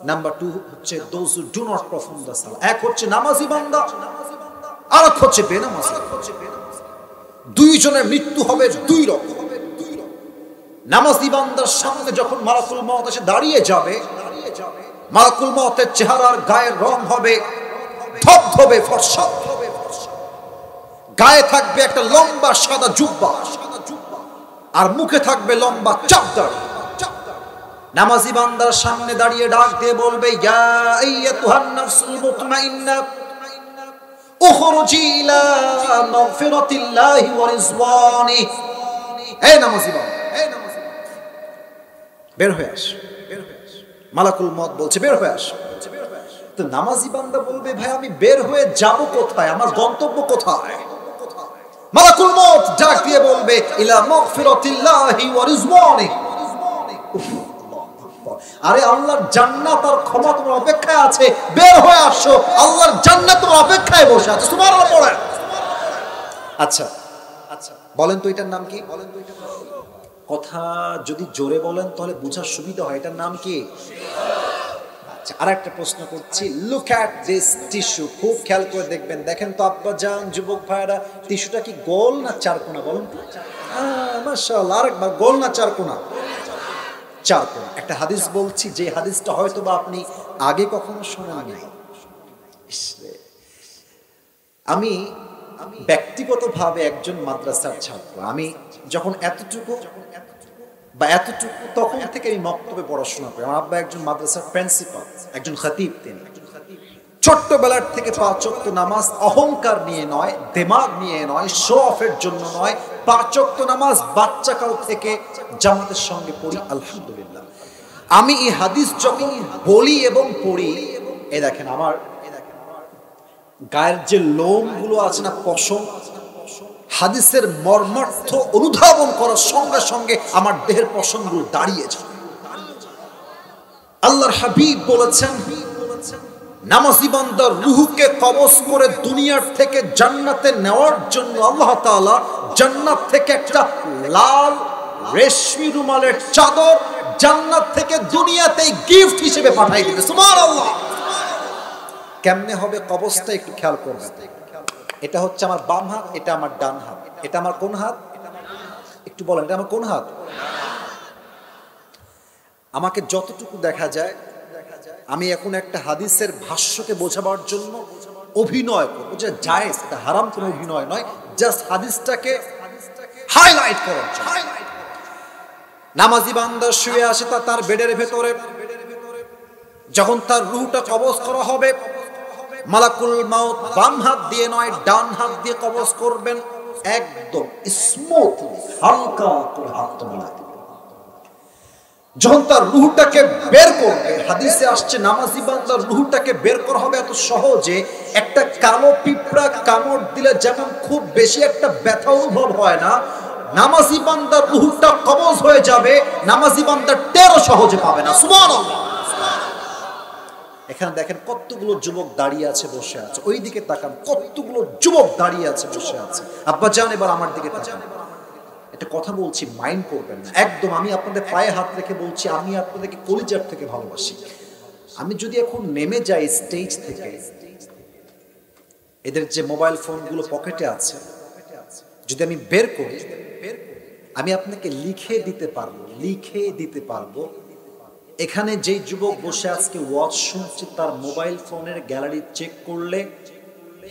number 2 হচ্ছে those who do not perform the salah। এক হচ্ছে নামাজি বান্দা, আর এক হচ্ছে বেনামাজি। দুইজনের মৃত্যু হবে 2 রকম। নামাজি বান্দার সামনে যখন মালাকুল মউত এসে দাঁড়িয়ে যাবে, মালাকুল মউতের চেহারার গায়ের রং হবে ধবধবে ফর্সা, গায়ে থাকবে একটা লম্বা সাদা জুব্বা, আর মুখে থাকবে লম্বা চাপদাড়ি। নামাজি বান্দার সামনে দাঁড়িয়ে ডাক দিয়ে বলবে, ইয়া আইয়াতুহান নাফসুল মুতমাইন্না উখরুজি ইলা মাগফিরাতিল্লাহি ওয়া রিজওয়ানি। হে নামাজি বান্দা, বের হয়ে আস। মালাকুল মউত বলছে বের হয়ে আস। তো নামাজি বান্দা বলবে, ভাই আমি বের হয়ে যাব কোথায়? আমার গন্তব্য কোথায়? মালাকুল মউত ডাক দিয়ে বলবে, ইলা মাগফিরাতিল্লাহি ওয়া রিজওয়ানি। আরে আল্লাহর জান্নাত আর ক্ষমা তোমার অপেক্ষায় আছে, বের হয়ে আসো, আল্লাহর জান্নাত তোমার অপেক্ষায় বসে আছে। সুবহানাল্লাহ পড়েন। আচ্ছা বলেন তো এটার নাম কি? কথা যদি জোরে বলেন তাহলে বোঝার সুবিধা হয়। এটার নাম কি? আচ্ছা, আরেকটা প্রশ্ন করছি। লুক অ্যাট দিস টিস্যু, খুব খেয়াল করে দেখবেন। দেখেন তো আব্বা জান, যুবক ভাইরা, টিস্যুটা কি গোল না চারকোনা বলুন তো? মাশাআল্লাহ, আরেকবার, গোল না চারকোনা? চারকোনা। একটা হাদিস বলছি, যে হাদিসটা হয়তো বা আপনি আগে কখনো শোনেননি। আমি ব্যক্তিগতভাবে একজন মাদ্রাসার ছাত্র। আমি যখন এতটুকু তখন থেকে আমি মক্তবে পড়াশোনা করি। আমার আব্বা একজন মাদ্রাসার প্রিন্সিপাল, একজন খতিব। তিনি ছোট্টবেলার থেকে 5 ওয়াক্ত নামাজ অহংকার নিয়ে নয়, দিমাগ নিয়ে নয়, শো অফের জন্য নয়, 5 ওয়াক্ত নামাজ বাচ্চাকাল থেকে জামাতের সঙ্গে পড়ি, আলহামদুলিল্লাহ। আমি এই হাদিস যখন বলি এবং পড়ি, এই দেখেন আমার গায়ের যে লোমগুলো আছে না, পশম, হাদিসের মর্মার্থ অনুধাবন করার সঙ্গে সঙ্গে আমার দেহের পশমগুলো দাঁড়িয়ে যায়। আল্লাহর হাবিব বলেছেন, নামাজি বান্দার রূহকে কবজ করে দুনিয়ার থেকে জান্নাতে নেওয়ার জন্য আল্লাহ তাআলা জান্নাত থেকে একটা লাল রেশমি রুমালের চাদর জান্নাত থেকে দুনিয়াতে গিফট হিসেবে পাঠিয়ে দিবে। সুবহানাল্লাহ। কেমনে হবে কবজটা একটু খেয়াল করবেন। এটা হচ্ছে আমার বাম হাত, এটা আমার ডান হাত। এটা আমার কোন হাত? একটু বলেন, এটা আমার কোন হাত? আমাকে যতটুকু দেখা যায়, আমি এখন একটা হাদিসের ভাষ্যকে বোঝাবার জন্য অভিনয় করবো, যে জায়েজ, এটা হারাম কোনো অভিনয় নয়, জাস্ট হাদিসটাকে হাইলাইট করার জন্য। নামাজি বান্দা শুয়ে আসে তার বেডের ভেতরে, যখন তার রূহটা কবজ করা হবে, মালাকুল মউত বাম হাত দিয়ে নয়, ডান হাত দিয়ে কবজ করবেন। একদম স্মুথলি, হালকা করে হাতটা মেলাতে। যখন তার রূহটাকে বের করবে, হাদিসে আসছে নামাজি বান্দার রূহটাকে বের করা হবে এত সহজে, একটা কালো পিঁপড়া কামড় দিলে যেমন খুব বেশি একটা ব্যথা অনুভব হয় না, নামাজি বান্দার রূহটা কবজ হয়ে যাবে, নামাজি বান্দার টেরও সহজে পাবে না। সুবহানাল্লাহ। এখানে দেখেন কতগুলো যুবক দাঁড়িয়ে আছে, বসে আছে। ওই দিকে তাকান, কতগুলো যুবক দাঁড়িয়ে আছে, বসে আছে। আব্বা জান, এবার আমার দিকে তাকান। একটা কথা বলছি, মাইন্ড করবেন না একদম। আমি আপনাদের পায়ে হাত রেখে বলছি, আমি আপনাদেরকে কলিজার থেকে ভালোবাসি। আমি যদি এখন নেমে যাই স্টেজ থেকে, এদের যে মোবাইল ফোনগুলো পকেটে আছে, যদি আমি বের করি, আমি আপনাকে লিখে দিতে পারবো এখানে যেই যুবক বসে আজকে ওয়াজ শুনছে, তার মোবাইল ফোনের গ্যালারি চেক করলে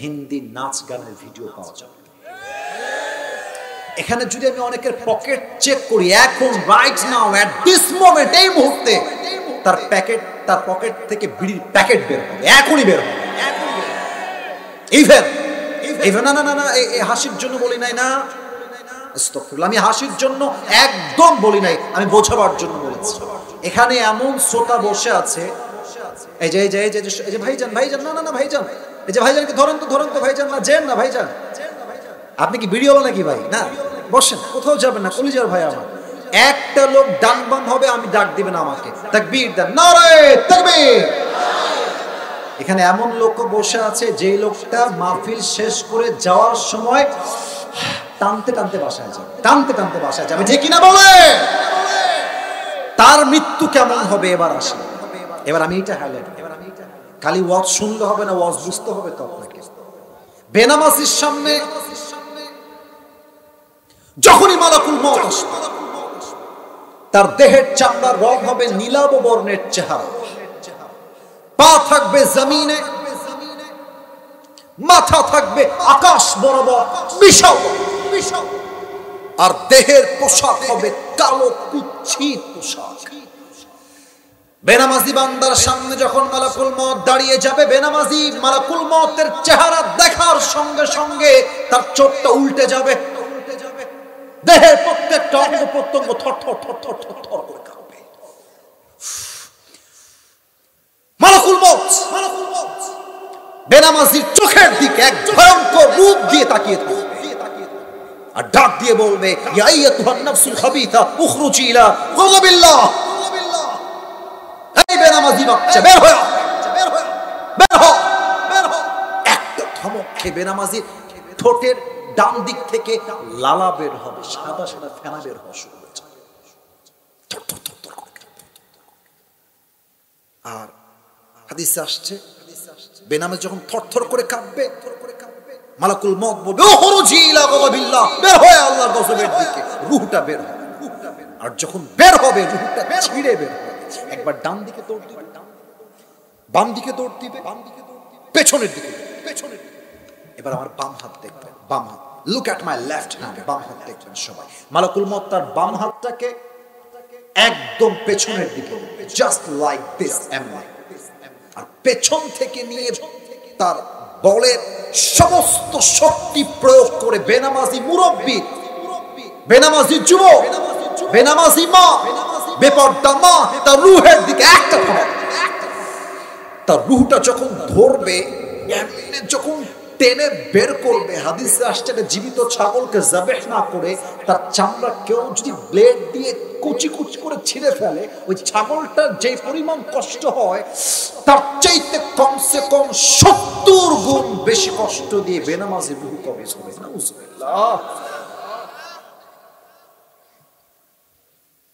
হিন্দি নাচ গানের ভিডিও পাওয়া যাবে। এখানে যদি আমি অনেকের পকেট চেক করি, এখন right now, at this moment, এই মুহূর্তে তার পকেট থেকে বিড়ির প্যাকেট বের হবে, এখনই বের হবে। ইভেন না, এই হাসির জন্য বলি নাই, না, আস্তাগফিরুল্লাহ, আমি হাসির জন্য একদম বলি নাই, আমি বোঝাবার জন্য বলেছি। এখানে এমন শ্রোতা বসে আছে, এই যে এই যে এই যে এই যে ভাইজান, ভাইজান, না না না ভাইজান, এই যে ভাইজানকে ধরেন তো ভাইজান, না যেন না ভাইজান, আপনি কি ভিডিও হলো নাকি ভাই? না, বসেন, কোথাও যাবেন না, কলিজার ভাই আমার। একটা লোক ডান বাম হবে, আমি ডাক দিবেন আমাকে, তাকবীর দেন, নারে তাকবীর। এখানে এমন লোক বসে আছে, যে লোকটা মাহফিল শেষ করে যাওয়ার সময় টানতে টানতে বাসায় যাবে, টানতে টানতে বাসায় যাবে, ঠিক কিনা বলে? তার মৃত্যু কেমন হবে? এবার আসে, এবার আমি এটা হাইলাইট, খালি ওয়াজ শুনলে হবে না, ওয়াজ বুঝতে হবে তো আপনাকে। বেনামাজির সামনে যখনই মালাকুল মউত আসবে, তার দেহের চামড়ার রং হবে নীলাভ বর্ণের চেহারা, পা থাকবে জমিনে, মাথা থাকবে আকাশ বরাবর বিশাল, আর দেহের পোশাক হবে কালো কুৎসিত পোশাক। বেনামাজি বান্দার সামনে যখন মালাকুল মউত দাঁড়িয়ে যাবে, বেনামাজি মালাকুল মউতের চেহারা দেখার সঙ্গে সঙ্গে তার চোখটা উল্টে যাবে, দেহের প্রত্যেকটা অঙ্গ প্রত্যঙ্গ থর থর থর থর থর থর করে কাঁপবে। মালাকুল মউত বেনামাজির চোখের দিকে এক ভয়ঙ্কর রূপ দিয়ে তাকিয়ে থাকবে, আর ডাক দিয়ে বলবে, ইয়া আইয়াতুহান নাফসুল খাবিথা উখরুজি ইলা গাযাবিল্লাহ। এই বেনামাজি বাচ্চা, বের হও, বের হও, বের হও, বের হও। একটা ধমক খেয়ে বেনামাজির ঠোঁটের ডান দিক থেকে লালা বের হবে, সাদা সাদা ফেনা বের হওয়া শুরু হয়ে যাবে। আর হাদিসে আসছে, বেনামাজি যখন থরথর করে কাঁপবে, মালাকুল মউত বলবে, উখরুজি ইলা গাযাবিল্লাহ, বের হয়ে আল্লাহর গজবের দিকে, রূহটা বের হবে। আর যখন বের হবে, রূহটা ছিঁড়ে বের হবে। একবার ডান দিকে দৌড় দিবে, বাম দিকে দৌড় দিবে, পেছনের দিকে, পেছনের দিকে। এবার আমার বাম হাত দেখবেন, বাম হাত, look at my left hand, বাম হাত দেখবেন সবাই। মালাকুল মউত তার বাম হাতটাকে একদম পেছনের দিকে, জাস্ট লাইক দিস, এমন, আর পেছন থেকে নিয়ে তার বলের সমস্ত শক্তি প্রয়োগ করে বেনামাজি মুরব্বি, বেনামাজি যুবক, বেনামাজি মা, বেপরদা মা, তার রূহের দিকে একটা ধমক। তার রূহটা যখন ধরবে, এমনি যখন টেনে বের করবে, হাদিসে আসছে জীবিত ছাগলকে যাবেহ না করে তার চামড়া কেউ যদি ব্লেড দিয়ে কুচি কুচি করে ছিঁড়ে ফেলে, ওই ছাগলটার যে পরিমাণ কষ্ট হয়, তার চাইতে কমসে কম 70 গুণ বেশি কষ্ট দিয়ে বেনামাজি রূহ কবজ হবে। নাউজুবিল্লাহ।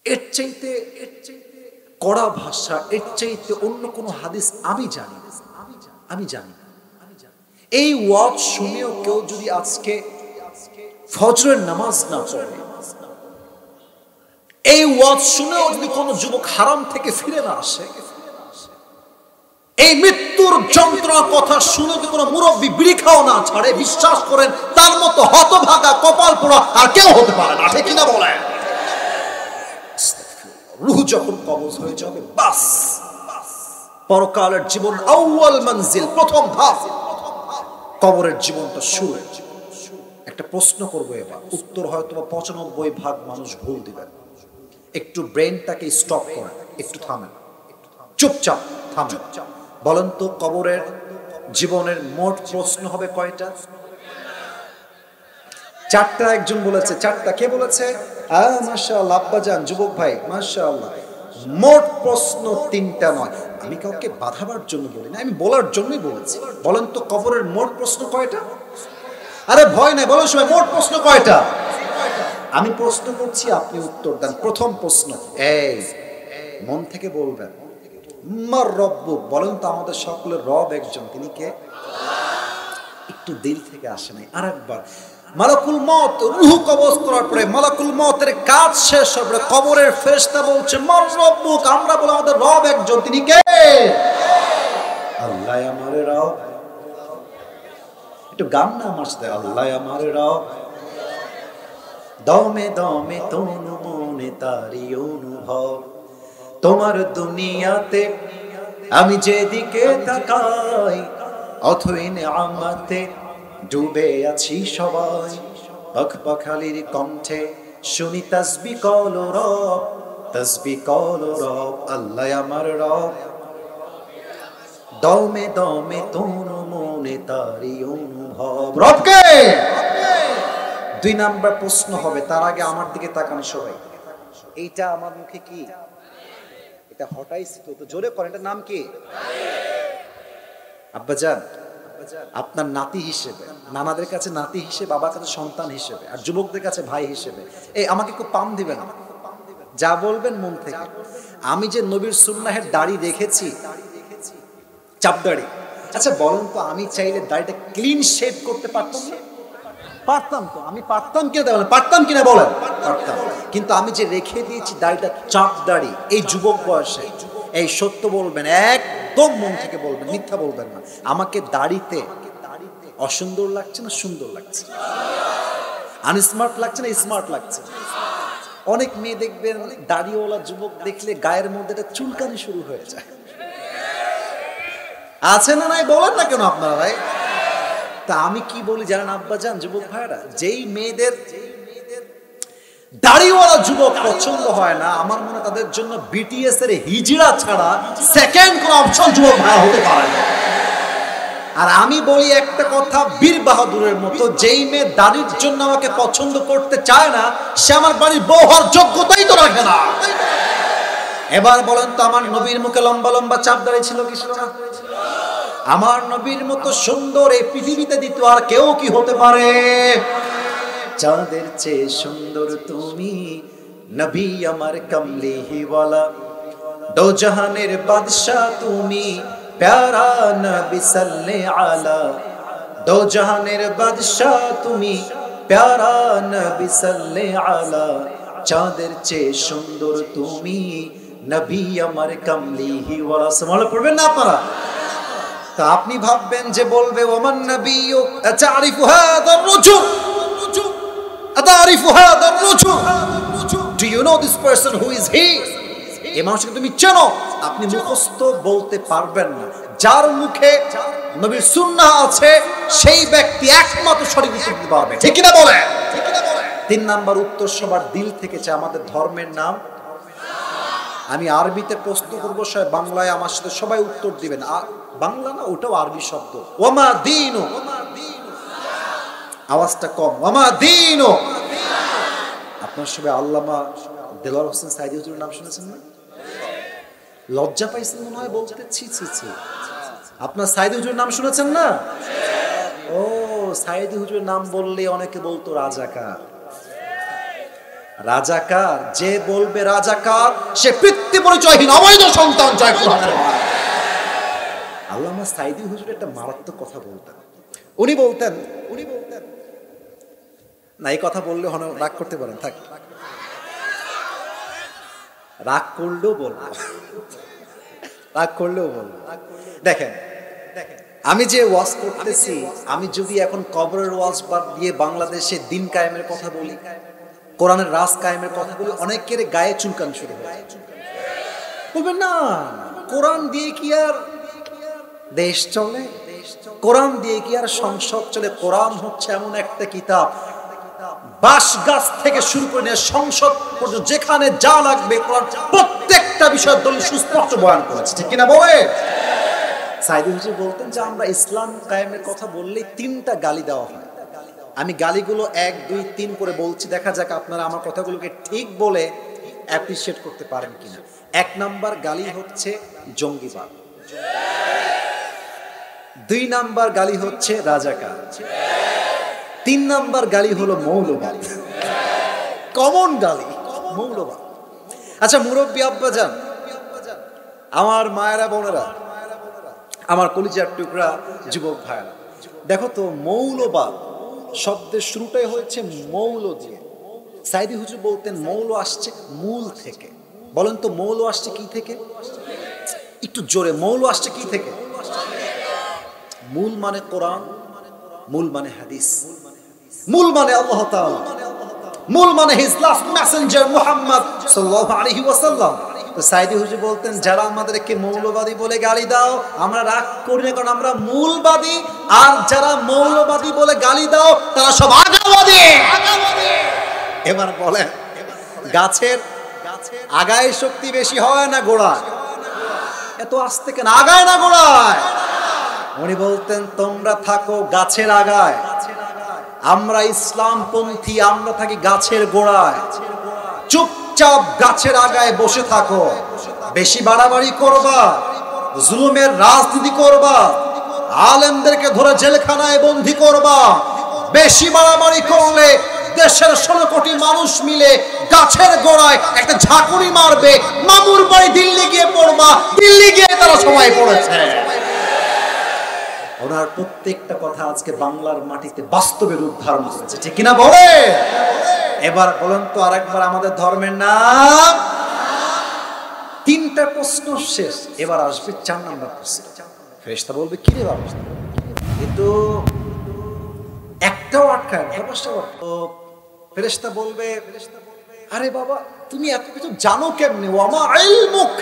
এর চাইতে কড়া ভাষা, এর চাইতে অন্য কোন হাদিস আমি জানি না, আমি জানি না। এই ওয়াজ শুনেও কেউ যদি আজকে ফজরের নামাজ না পড়ে, এই ওয়াজ শুনেও যদি কোনো যুবক হারাম থেকে ফিরে না আসে, এই মৃত্যুর যন্ত্রণার কথা শুনে যদি কোনো মুরব্বী বিড়ি খাওয়া না ছাড়ে, বিশ্বাস করেন তার মতো হতভাগা কপাল পোড়া আর কেউ হতে পারে না, ঠিক কিনা বলেন? রূহ যখন কবজ হয়ে যাবে, বাস পরকালের জীবন আউয়াল মঞ্জিল, প্রথম ধাপ, কবরের জীবনটা শুরু। একটা প্রশ্ন করবো, এবার উত্তর হয়তো 95% মানুষ ভুল দিবেন। একটু ব্রেনটাকে স্টপ করেন, একটু থামেন, চুপচাপ থামেন। বলেন তো, কবরের জীবনের মোট প্রশ্ন হবে কয়টা? 4টা। একজন বলেছে 4টা। কে বলেছে? মাশাআল্লাহ, আব্বাজান, যুবক ভাই, মাশাআল্লাহ। মোট প্রশ্ন 3টা নয়। আমি কাউকে বাধাবার জন্য বলি না, আমি বলার জন্যই বলেছি। বলেন তো, কবরের মোট প্রশ্ন কয়টা? আরে ভয় নাই, বলেন সবাই, মোট প্রশ্ন কয়টা? আমি প্রশ্ন করছি, আপনি উত্তর দেন। প্রথম প্রশ্ন, এই মন থেকে বলবেন, মার রব্বুক, বলেন তো আমাদের সকলের রব একজন, তিনি কে? একটু দিল থেকে আসে নাই। আরেকবার, মালাকুল মউত রূহ কবজ করার পরে মালাকুল মউতের কাজ শেষ হওয়ার পরে কবরের ফেরেশতা বলছে, মার রব্বুক, আমরা বলে আমাদের রব একজন, তিনি কে? আল্লাহ আমারে রব। একটু গান না আমার সাথে, আল্লাহ আমারে রব, দমে দমে তনু মনে তারি অনুভব, তোমার দুনিয়াতে আমি যেদিকে তাকাই, অথই নেয়ামতে ডুবে আছি সবাই, পাখালির কণ্ঠে শুনি তাসবি কল রব, তাসবি কল রব, আল্লাহ আমার রব। দমে দমে তনু মনে তারি অনুভব। রবকে 2 নাম্বার প্রশ্ন হবে, তার আগে আমার দিকে তাকান সবাই। এইটা আমার মুখে কি? এটা হটাইছি তো, জোরে করেন, এটার নাম কি? আব্বাজান, আপনার নাতি হিসেবে, নানাদের কাছে নাতি হিসেবে, বাবার কাছে সন্তান হিসেবে, আর যুবকদের কাছে ভাই হিসেবে, এই আমাকে একটু পাম দিবেন, যা বলবেন মন থেকে। আমি যে নবীর সুন্নাহের দাড়ি রেখেছি, চাপ দাড়ি, আচ্ছা বলেন তো, আমি চাইলে দাড়িটা ক্লিন শেভ করতে পারতাম না? পারতাম তো, আমি পারতাম কিনা বলেন, পারতাম কিনা বলেন? পারতাম। কিন্তু আমি যে রেখে দিয়েছি দাড়িটা চাপ দাড়ি, এই যুবক বয়সে, এই সত্য বলবেন, একদম মন থেকে বলবেন, মিথ্যা বলবেন না। আমাকে দাড়িতে অসুন্দর লাগছে না সুন্দর লাগছে? আনস্মার্ট লাগছে না স্মার্ট লাগছে? অনেক মেয়ে দেখবেন দাড়িওয়ালা যুবক দেখলে গায়ের মধ্যে একটা চুলকানি শুরু হয়ে যায়, আছে না নাই? বলেন না কেন আপনারা ভাই? তা আমি কি বলি জানেন আব্বাজান, যুবক ভাইরা, যেই মেয়েদের দাড়িওয়ালা যুবক পছন্দ হয় না, আমার মনে তাদের জন্য বিটিএস এর হিজড়া ছাড়া সেকেন্ড কোন অপশন যুবক ভাই হতে পারে না। আর আমি বলি একটা কথা বীর বাহাদুরের মতো, যেই মেয়ে দাড়ির জন্য আমাকে পছন্দ করতে চায় না, সে আমার বাড়ির বউ হওয়ার যোগ্যতাই তো রাখে না। এবার বলেন তো, আমার নবীর মুখে লম্বা লম্বা চাপ দাড়ি ছিল কি ছিল না? আমার নবীর মতো সুন্দর এই পৃথিবীতে দিত আর কেউ কি হতে পারে? চাঁদের চেয়ে সুন্দর তুমি, নবী আমার কমলিওয়ালা, দো জাহানের বাদশা তুমি, প্যারা নবী সাল্লে আলা, দো জাহানের বাদশা তুমি, প্যারা নবী সাল্লে আলা, চাঁদের চেয়ে সুন্দর তুমি, নবী আমার কমলিওয়ালা। সুবহানাল্লাহ পড়বেন না আপনারা? তা আপনি ভাববেন যে বলবে ওমান নবিয়্যু আতারিফু হাদার রাজুল, আতারিফু হাদার রাজুল, do you know this person who is he? এই মানুষকে তুমি চেনো? আপনি মুখস্থ বলতে পারবেন না। যার মুখে নবীর সুন্নাহ আছে সেই ব্যক্তি একমাত্র সঠিক উত্তর দিতে পারবে, ঠিক কি না বলেন? 3 নাম্বার উত্তর সবার দিল থেকে চাই, আমাদের ধর্মের নাম। আমি আরবিতে প্রশ্ন করবো, সবাই বাংলায় আমার সাথে সবাই উত্তর দিবেন। বাংলা না, ওটাও আরবি শব্দ। ওমা দীনু, আওয়াজটা কম, ওমা দীনু। আপনার সবাই আল্লামা দেলোয়ার হোসেন সাইদি হুজুরের নাম শুনেছেন না? লজ্জা পাইছেন মনে হয় বলতে, ছি ছি ছি। আপনার সাইদি হুজুরের নাম শুনেছেন না? ও, সাইদি হুজুরের নাম বললে অনেকে বলতো রাজাকার। রাজাকার যে বলবে রাজাকার, সে পিতৃ পরিচয়হীন অবৈধ সন্তান। জয় কোরআনের। আল্লামা সাইদি হুজুর একটা মারাত্মক কথা বলতেন। উনি বলতেন না, এই কথা বললে রাগ করতে পারেন, থাক, রাগ করলেও বলবো, রাগ করলেও বলবো। দেখেন, আমি যে ওয়াজ করতেছি, আমি যদি এখন কবরের ওয়াজ বাদ দিয়ে বাংলাদেশে দিন কায়েমের কথা বলি, কোরআনের রাজ কায়েমের কথা বলি, অনেকের গায়ে চুলকান শুরু হয়। বলবেন না, কোরআন দিয়ে কি আর দেশ চলে? কোরআন দিয়ে কি আর সংসদ চলে? কোরআন হচ্ছে এমন একটা কিতাব, বাঁশ গাছ থেকে শুরু করে নিয়ে সংসদ পর্যন্ত যেখানে যা লাগবে কোরআন প্রত্যেকটা বিষয়ের দলিল সুস্পষ্ট বয়ান করেছে, ঠিক কিনা বলে? সাইদি হুজুর বলতেন যে আমরা ইসলাম কায়েমের কথা বললেই 3টা গালি দেওয়া হয়। আমি গালিগুলো 1, 2, 3 করে বলছি, দেখা যাক আপনারা আমার কথাগুলোকে ঠিক বলে অ্যাপ্রিশিয়েট করতে পারেন কিনা। 1 নাম্বার গালি হচ্ছে জঙ্গিবাদ, 2 নাম্বার গালি হচ্ছে রাজাকার, 3 নাম্বার গালি হলো মৌলবাদ। কমন গালি মৌলবাদ। আচ্ছা মুরব্বী আব্বাজান, আমার মায়েরা বোনেরা, আমার কলিজার টুকরা যুবক ভাইরা, দেখো তো, মৌলবাদ শব্দের শুরুটাই হয়েছে মৌল দিয়ে। সাইদি হুজুর বলতেন মৌল আসছে মূল থেকে। বলেন তো, মৌল আসছে কি থেকে? একটু জোরে, মৌল আসছে কি থেকে? মূল মানে কোরআন, মূল মানে হাদিস, মূল মানে আল্লাহ তাআলা, মূল মানে হিজ লাস্ট মেসেঞ্জার মুহাম্মদ সাল্লাল্লাহু আলাইহি ওয়াসাল্লাম। তো সাইদি হুজুর বলতেন, যারা আমাদেরকে মৌলবাদী বলে গালি দাও আমরা রাগ করি না, কারণ আমরা মূলবাদী, আর যারা মৌলবাদী বলে গালি দাও তারা সব আগাবাদী। এবার বলেন, গাছের আগায় শক্তি বেশি হয় না গোড়ায়? এত আস্তে কেন, আগায় না গোড়ায়? উনি বলতেন, তোমরা থাকো গাছের আগায়, আমরা ইসলামপন্থী, আমরা থাকি গাছের গোড়ায়। চুপচাপ গাছের আগায় বসে থাকো, বেশি বাড়াবাড়ি করবা, জুলুমের রাজনীতি করবা, আলেমদেরকে ধরে জেলখানায় বন্দী করবা, বেশি বাড়াবাড়ি করলে দেশের 16 কোটি মানুষ মিলে গাছের গোড়ায় একটা ঝাঁকুনি মারবে, মামুর বাড়ি দিল্লি গিয়ে পড়বা, দিল্লি গিয়ে তারা সবাই পড়েছে। ওনার প্রত্যেকটা কথা আজকে বাংলার মাটিতে বাস্তবে রূপ ধারণ করেছে, ঠিক কিনা বলে? এবার বলেন তো আরেকবার আমাদের ধর্মের নাম। 3টা প্রশ্ন শেষ, এবার আসবে 4 নাম্বার প্রশ্ন। ফেরেশতা বলবে, কি রে বাবা, কিন্তু একটাও আটকায় না। ফেরেশতা বলবে, আরে বাবা তুমি এত কিছু জানো কেমনে? ওয়ামা ইলমুক,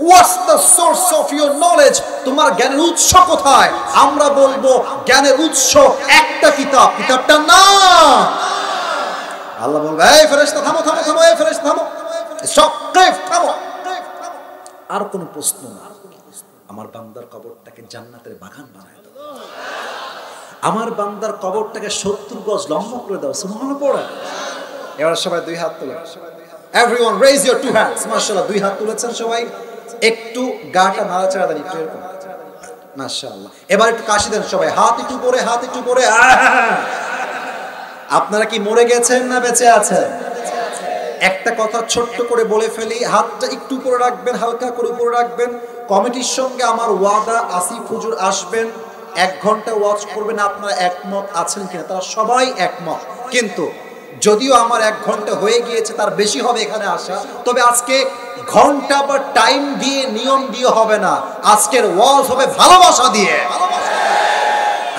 What's the source of your knowledge? তোমার জ্ঞানের উৎস কোথায়? আমরা বলবো, জ্ঞানের উৎস একটা কিতাব, কিতাবটার নাম আল্লাহ। বলবে, এই ফেরেশতা থামো থামো থামো, এই ফেরেশতা থামো, সক্রিফ থামো। আর কোনো প্রশ্ন না, আমার বান্দার কবরটাকে জান্নাতের বাগান বানায় দাও, আমার বান্দার কবরটাকে 70 গজ লম্বা করে দাও। সুবহানাল্লাহ পড়ে। এবার সবাই 2 হাত তুলে, everyone raise your 2 hands। মাশাআল্লাহ, 2 হাত তুলেছেন সবাই। একটু গাটা নাড়াচাড়া দেন একটু, এরকম, মাশাআল্লাহ। এবার একটু কাশি দেন সবাই, হাত একটু পরে, হাত একটু পরে। আপনারা কি মরে গেছেন না বেঁচে আছেন? একটা কথা ছোট্ট করে বলে ফেলি, হাতটা একটু উপরে রাখবেন, হালকা করে উপরে রাখবেন। কমিটির সঙ্গে আমার ওয়াদা, আসিফ হুজুর আসবেন, 1 ঘন্টা ওয়াচ করবেন। আপনারা একমত আছেন কিনা? তারা সবাই একমত, কিন্তু যদিও আমার 1 ঘন্টা হয়ে গিয়েছে, তার বেশি হবে এখানে আসা। তবে আজকে ঘন্টা বা টাইম দিয়ে, নিয়ম দিয়ে হবে না, আজকের ওয়াজ হবে ভালোবাসা দিয়ে।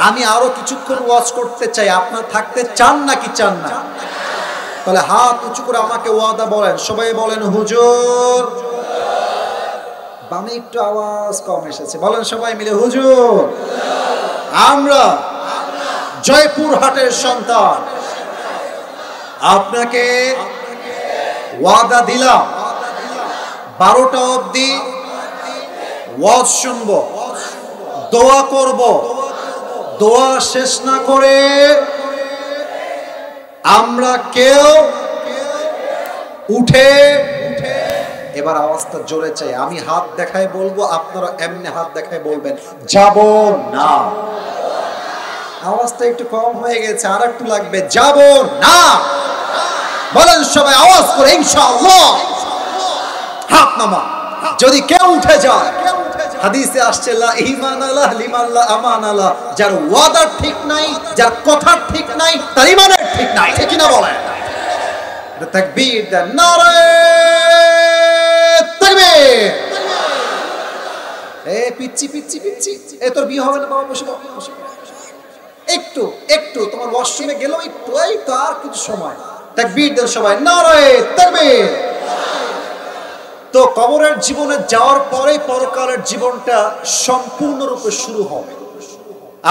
আমি আরো কিছুক্ষণ ওয়াজ করতে চাই, আপনারা থাকতে চান নাকি চান না? তাহলে হাত উঁচু করে আমাকে ওয়াদা বলেন, সবাই বলেন হুজুর। বামে একটু আওয়াজ কম এসেছে, বলেন সবাই মিলে হুজুর। আমরা জয়পুরহাটের সন্তান, আপনাকে ওয়াদা দিলাম 12টা অবধি ওয়াজ শুনবো, দোয়া করব, দোয়া শেষ না করে আমরা কেউ উঠে, এবার আওয়াজটা জোরে চাই, আমি হাত দেখায় বলবো, আপনারা এমনি হাত দেখায় বলবেন, যাব না। আওয়াজটা একটু কম হয়ে গেছে, আর একটু লাগবে, যাব না। বলেন সবাই আওয়াজ করে, ইনশাআল্লাহ। হাত নামা, যদি কেউ উঠে যায়, হাদিসে আসছে লা ঈমান আলা লিমান লা আমান আলা, যার ওয়াদা ঠিক নাই, যার কথা ঠিক নাই, তার ঈমানের ঠিক নাই, ঠিক কি না বলেন? এটা তাকবীর দেন, নারে তাকবীর। এ পিচ্চি পিচ্চি পিচ্চি, এ তোর বিয়ে হবে না বাবা, বসে বসে, একটু একটু তোমার ওয়াশরুমে গেল একটু, এই তো আর কিছু সময়। তাকবীর দেন সবাই, নারে তাকবীর। তো কবরের জীবনে যাওয়ার পরেই পরকালের জীবনটা সম্পূর্ণরূপে শুরু হবে।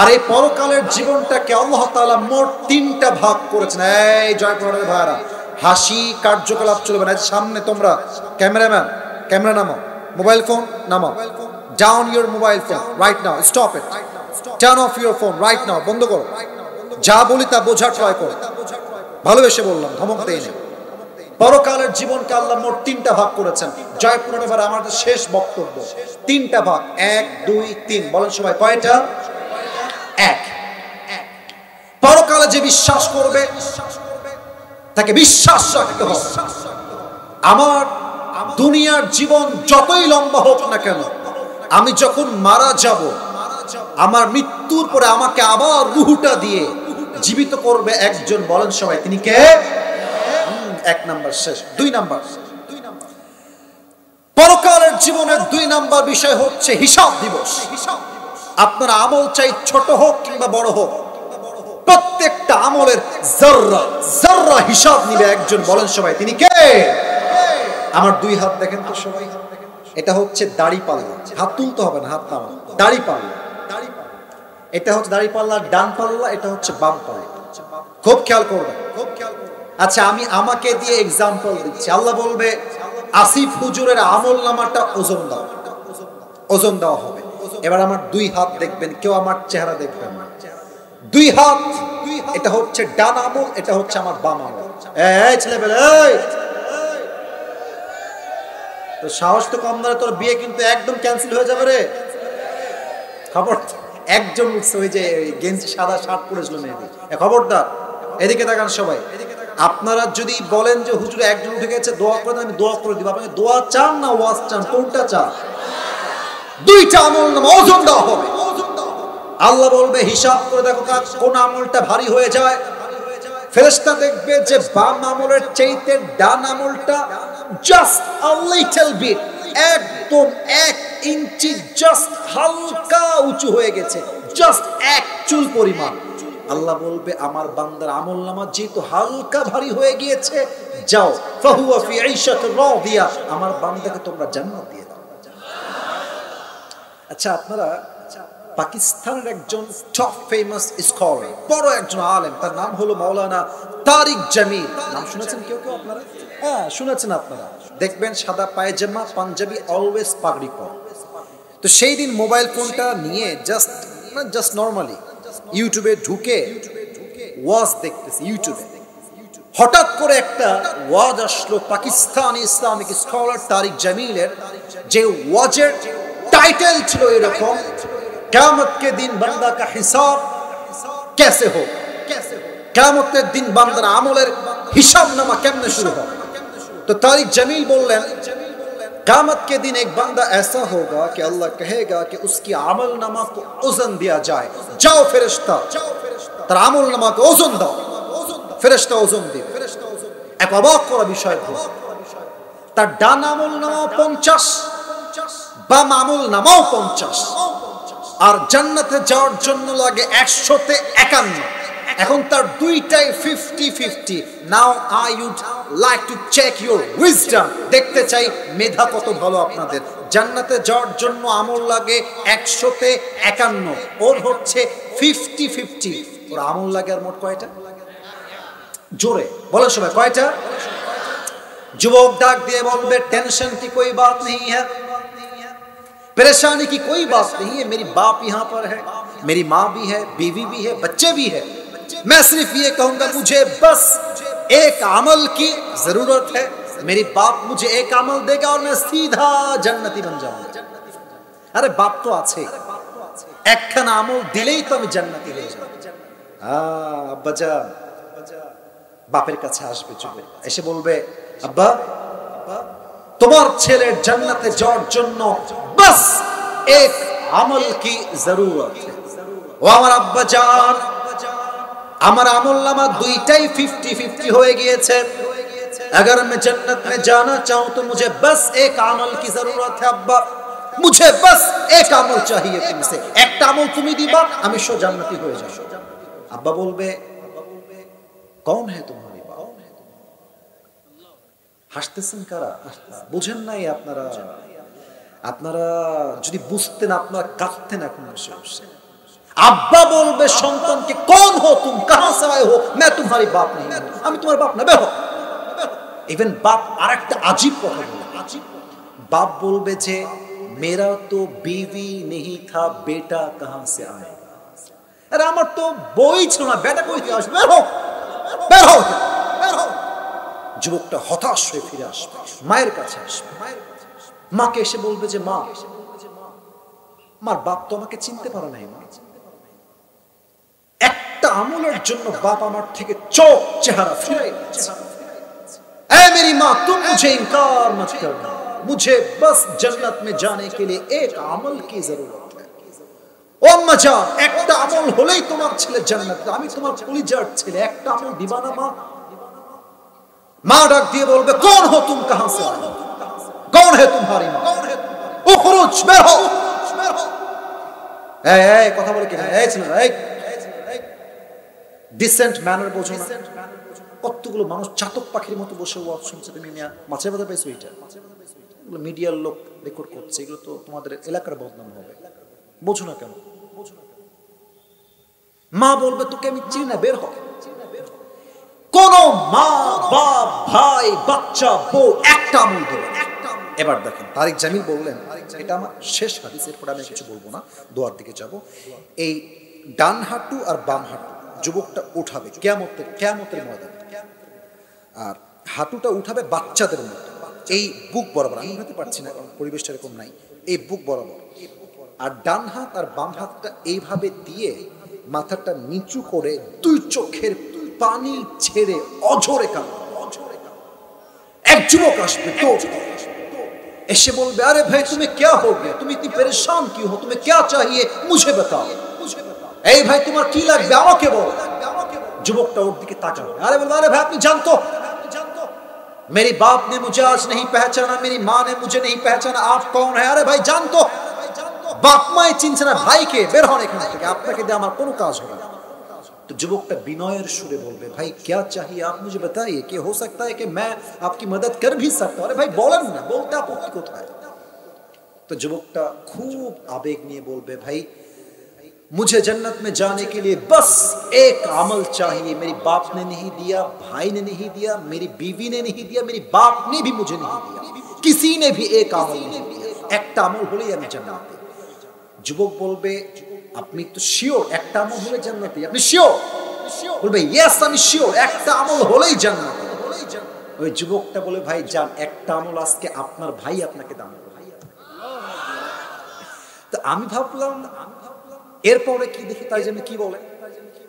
আর এই পরকালের জীবনটাকে আল্লাহ তাআলা মোট 3টা ভাগ করেছেন। এই জয়পুরের ভাইরা, হাসি কার্যকলাপ চলবে না। সামনে তোমরা ক্যামেরাম্যান, ক্যামেরা নামাও, মোবাইল ফোন নামাও, down your mobile phone right now, stop it, turn off your phone right now, বন্ধ করো। যা বলি তা বোঝার ট্রাই করো, ভালোবেসে বললাম, ধমক দেই না। পরকালের জীবনকে আল্লাহ মোট 3টা ভাগ করেছেন। জয়পুরের এবার আমাদের শেষ বক্তব্য, 3টা ভাগ, 1 2 3, বলেন সবাই কয়টা? 1। পরকালে যে বিশ্বাস করবে তাকে বিশ্বাস রাখতে হবে, আমার দুনিয়ার জীবন যতই লম্বা হোক না কেন, আমি যখন মারা যাব, আমার মৃত্যুর পরে আমাকে আবার রূহটা দিয়ে জীবিত করবে একজন, বলেন সবাই তিনি কে? 1 নাম্বার শেষ। 2 নাম্বার, পরকালের জীবনের 2 নাম্বার বিষয় হচ্ছে হিসাব দিবস। আপনার আমল চাই ছোট হোক কিংবা বড় হোক, প্রত্যেকটা আমলের জাররা জাররা হিসাব নিবে একজন, বলেন সবাই তিনি কে? আমার দুই হাত দেখেন তো সবাই, এটা হচ্ছে দাড়ি পাল্লা, হাত তুলতে হবে না, হাত নামা, দাড়ি পাল্লা, এটা হচ্ছে দাড়ি পাল্লার ডান পাল্লা, এটা হচ্ছে বাম পাল্লা। খুব খেয়াল করবেন। আচ্ছা আমি আমাকে দিয়ে এক্সাম্পল দিচ্ছি। আল্লাহ বলবে আসিফ হুজুরের আমল নামাটা ওজন দাও, ওজন দেওয়া হবে। এবার আমার দুই হাত দেখবেন, কেউ আমার চেহারা দেখবেন না। দুই হাত, এটা হচ্ছে ডান আমল, এটা হচ্ছে আমার বাম আমল। এই ছেলেবেলে, এই তো সাহস তো কম ধরে, তোর বিয়ে কিন্তু একদম ক্যান্সেল হয়ে যাবে রে। খবর, একজন উঠছে, ওই যে গেঞ্জি সাদা শার্ট পরেছিল মেয়েদের, খবরদার এদিকে তাকান সবাই। আপনারা যদি বলেন যে হুজুর একজন উঠে গেছে দোয়া করে দেন, আমি দোয়া করে দিব। আপনি দোয়া চান না ওয়াজ চান, কোনটা চান? দুইটা আমল নামা ওজন দেওয়া হবে। আল্লাহ বলবে হিসাব করে দেখো কোন আমলটা ভারী হয়ে যায়। ফেরেশতা দেখবে যে বাম আমলের চাইতে ডান আমলটা জাস্ট আ লিটল বিট, একদম 1 ইঞ্চি জাস্ট হালকা উঁচু হয়ে গেছে, জাস্ট 1 চুল পরিমাণ। আল্লাহ বলবে আমার বান্দার আমলনামা যেহেতু হালকা ভারী হয়ে গিয়েছে, যাও ফাহুয়া ফি আইশাতির রাদিয়া, আমার বান্দাকে তোমরা জান্নাত দিয়ে দাও। আচ্ছা আপনারা পাকিস্তানের একজন টপ ফেমাস স্কলার, বড় একজন আলেম, তার নাম হলো মাওলানা তারিক জামিল। নাম শুনেছেন কেউ কেউ আপনারা? হ্যাঁ শুনেছেন আপনারা। দেখবেন সাদা পায়জামা, পাঞ্জাবি, অলওয়েজ পাগড়ি পরে। তো সেই দিন মোবাইল ফোনটা নিয়ে জাস্ট নরমালি ইউটিউবে ঢুকে ওয়াজ দেখতেছি। ইউটিউবে হঠাৎ করে একটা ওয়াজ আসলো পাকিস্তানি ইসলামিক স্কলার তারিক জামিলের, যে ওয়াজের টাইটেল ছিল এরকম, কিয়ামত के दिन बंदा का हिसाब कैसे हो, কিয়ামত के दिन বান্দার আমলের হিসাবনামা কেমনে শুরু হবে। তো তারিক জামিল বললেন कियामत के दिन एक बंदा ऐसा होगा कि अल्लाह कहेगा कि उसकी अमलनामा को ओजन दिया जाए, जाओ फरिश्ता তার আমলনামা को ওজন দাও। ফেরেশতা ওজন দিবে। এক অবাক করা বিষয় হলো তার ডান আমলনামা 50, বাম আমলনামাও 50, আর জান্নাতে যাওয়ার জন্য লাগে 151। এখন তার দুইটাই 50-50। Now I would like to check your wisdom, দেখতে চাই মেধা কত ভালো আপনাদের। জান্নাতে যাওয়ার জন্য আমল লাগে 151, ওর হচ্ছে 50-50। ওর আমল লাগে আর মোট কয়টা? জোরে বলো সবাই, কয়টা? যুবক ডাক দিয়ে বলবে টেনশন কি कोई बात नहीं है, परेशानी की कोई बात नहीं है, मेरी बाप यहाँ पर है, मेरी माँ भी है, बीवी भी है, बच्चे भी है। मैं सिर्फ ये कहूंगा मुझे बस एक अमल की जरूरत है, मेरी बाप मुझे एक अमल देगा और मैं सीधा जन्नती बन जाऊंगा। अरे बाप तो আছে, একখানা আমল দিলেই তো আমি জান্নাতি হয়ে যাব। আব্বা জান বাপের কাছে আসবে, চুপে এসে বলবে আব্বা তোমার ছেলের জান্নাতে যাওয়ার জন্য বাস এক আমল কি জরুরত है। ও আমার আব্বা জান, আমার আমলনামা দুইটাই 50-50 হয়ে গিয়েছে। अगर मैं जन्नत में जाना चाहूं तो मुझे बस एक अमल की जरूरत है अब्बा, मुझे बस एक अमल चाहिए तुमसे, একটা আমল তুমি দিবা আমি সো জান্নাতি হয়ে যাব। আব্বা বলবে कौन है तुम्हारी बाप? হাসতেছেন কারা? বুঝেন নাই আপনারা? আপনারা যদি বুঝতেন আপনারা কাঁদতেন এখন বসে বসে। আব্বা বলবে সন্তানকে कौन हो तुम, कहां से आए हो, मैं तुम्हारी बाप नहीं हूं, আমি তোমার বাপ না, বের হও। इवन बाप আরেকটা আজীব কথা বলে, बाप बोलबे जे मेरा तो बीवी नहीं था, बेटा कहां से आएगा। अरे আমার তো বই ছিল না, বেটা কই থেকে আসবে, বের হও বের হও বের হও। যুবকটা হতাশ হয়ে ফিরে আসবে, মায়ের কাছে আসবে, মাকে এসে বলবে যে মা, আমার বাপ তো আমাকে চিনতে পারে নাই, মা একটা আমলের জন্য বাপ আমার থেকে চোখ চেহারা ফিরে নিয়েছে। ऐ मेरी माँ तुम मुझे इनकार मत करना, मुझे बस जन्नत में जाने के लिए एक अमल की जरूरत है। ও আম্মা জান একটা আমল হলেই তোমার ছেলে জান্নাতে, আমি তোমার কলিজার ছেলে, একটা আমল দিবা না মা? মা ডাক দিয়ে বলবে कौन हो तुम, कहां से आए हो, कौन है तुम्हारी माँ, उखरुज বের হও। এই এই কথা বলে কি, এই ছেলে এই ডিসেন্ট ম্যানার বোঝো না? কতগুলো মানুষ চাতক পাখির মতো বসে ওয়াজ শুনছে, তুমি মাছের কথা পাইছো? এটা মিডিয়ার লোক রেকর্ড করছে, এগুলো তো তোমাদের এলাকার বদনাম হবে, বোঝো না কেন? মা বলবে তোকে আমি চিনি না, বের হ। কোন মা বাপ ভাই বাচ্চা বউ একটা আমল দেবে। এবার দেখেন তারিক জামিল বললেন, এটা আমার শেষ হাদিস, এরপর আমি কিছু বলবো না, দোয়ার দিকে যাব। এই ডান হাঁটু আর বাম হাঁটু যুবকটা উঠাবে কিয়ামতের ময়দানে, আর হাঁটুটা উঠাবে বাচ্চাদের মতো, এই বুক বরাবর। আমি উঠাতে পারছি না কারণ পরিবেশটা এরকম নাই, এই বুক বরাবর। আর ডান হাত আর বাম হাতটা এইভাবে দিয়ে মাথাটা নিচু করে দুই চোখের পানি ছেড়ে অঝরে কাঁদবে। এক যুবক আসবে তো এসে বলবে, আরে ভাই তুমি क्या हो गया, তুমি ইতনি परेशान क्यों हो, तुम्हें क्या चाहिए मुझे बताओ। এই ভাই তোমার কি লাগবে আমাকে বল। যুবকটা ওর দিকে তাকাবে, আরে বলবে, আরে ভাই আপনি জানতো मेरी बाप ने मुझे आज नहीं पहचाना, मेरी माँ ने मुझे नहीं पहचाना, आप कौन है? अरे भाई जानतो बाप माँ चिनছে না ভাইকে, বের হন এখান থেকে, আপনাকে দিয়ে আমার কোনো কাজ হবে না। तो যুবকটা বিনয়ের সুরে বলবে, ভাই क्या चाहिए आप मुझे बताइए, कि हो सकता है कि मैं आपकी मदद कर भी सकता हूं। अरे भाई বলেন না, বলতে আপত্তি কোথায়? तो যুবকটা খুব আবেগ নিয়ে বলবে, भाई मुझे जन्नत में जाने के लिए बस एक अमल चाहिए, मेरी बाप ने नहीं दिया, भाई ने नहीं दिया, मेरी बीवी ने नहीं दिया, मेरी बाप ने भी मुझे नहीं दिया, किसी ने भी एक अमल नहीं दिया, একটা আমল হলেই আমি জান্নাতে। যুবক বলবে, আপনি তো শিওর একটা আমল হলে জান্নাতে? আপনি শিওর? বলবে, ইয়েস আমি শিওর, একটা আমল হলেই জান্নাতে। ওই যুবকটা বলে, ভাই যান, একটা আমল আজকে আপনার ভাই আপনাকে দান করবে। তো আমি ভাবলাম এরপরে কি দেখি তারিক জামিল কি বলে।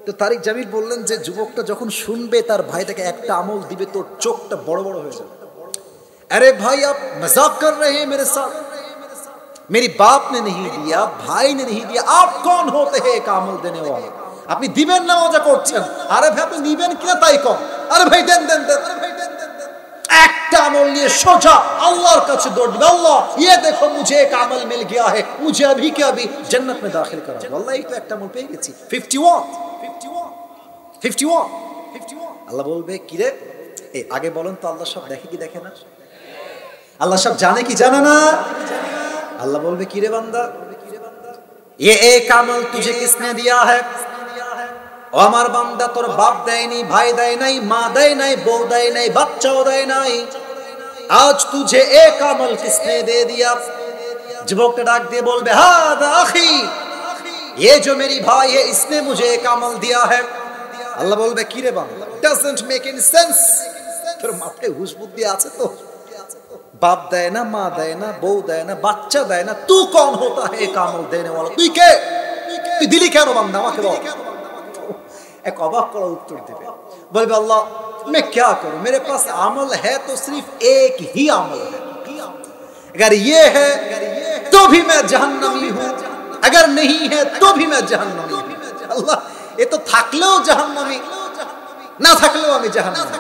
তো তারিক জামিল বললেন যে যুবকটা যখন শুনবে তার ভাই তাকে একটা আমল দিবে, তোর চোখটা বড় বড় হয়ে যাবে। अरे भाई आप मजाक कर रहे हैं मेरे साथ, मेरी बाप ने नहीं दिया, भाई ने नहीं दिया, आप कौन होते हैं एक আমল देने वाला? আপনি দিবেন না মজা করছেন? আরে ভাই আপনি দিবেন কিনা তাই কম। আরে ভাই দেন দেন দেন, একটা আমল নিয়ে সোজা আল্লাহর কাছে দৌড় দিবে, আল্লাহ ये देखो मुझे एक अमल मिल गया है, मुझे अभी के अभी जन्नत में दाखिल करा दो। আল্লাহ এই তো একটা আমল পেয়ে গেছি, 51 আল্লাহ বলবে, কি রে এই আগে বলেন তো, আল্লাহ সব দেখে কি দেখে না? আল্লাহ সব জানে কি জানে না? अल्लाह बोलबे, की रे बंदा, ये एक अमल तुझे किसने दिया है? ओ আমার বান্দা, তোর বাপ দেয় নাই, ভাই দেয় নাই, মা দেয় নাই, বউ দেয় নাই, বাচ্চাও দেয় নাই, आज तुझे एक अमल किसने दे दिया? যুবকটা ডাক দিয়ে বলবে, हादा अखी, ये जो मेरी भाई है इसने मुझे एक अमल दिया है। আল্লাহ বলবে, কি রে বান্দা, doesn't make any sense, তোর মাথায় হুঁশ বুদ্ধি আছে তো? बाप देय ना, माँ देय ना, बहू देय ना, बच्चा देय ना, तू कौन होता है एक अमल देने वाला? तू के तू दिली क्या नो बंदा, আমাকে বল। एक अबाक करा उत्तर देवे, बोले अल्लाह मैं क्या करूं, मेरे पास अमल है तो सिर्फ एक ही अमल है, अगर ये है तो भी मैं जहन्नमी हूं, अगर नहीं है तो भी मैं जहन्नमी हूं। अल्लाह ये तो থাকলেও जहन्नमी, ना থাকলেও আমি जहन्नमी।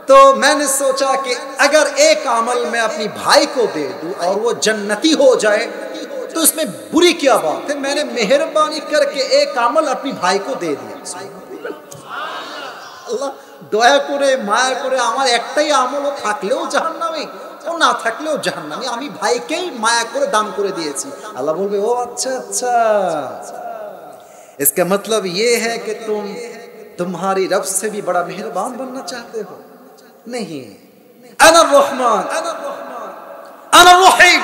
तो मैंने सोचा कि अगर एक अमल मैं अपनी भाई को दे दूं और वो जन्नती हो जाए तो इसमें बुरी क्या बात है? मैंने मेहरबानी करके एक अमल अपनी भाई को दे दिया। अल्लाह दया करे माया करे আমার একটাই আমল থাকলেও জাহান্নামী ও না থাকলেও জাহান্নামী, আমি ভাইকেই মায়া করে দান করে দিয়েছি। আল্লাহ বলবে, ও আচ্ছা আচ্ছা, इसका मतलब ये है कि तुम तुम्हारी रब से भी बड़ा मेहरबान बनना चाहते हो? नहीं, أنا الرحمن أنا الرحيم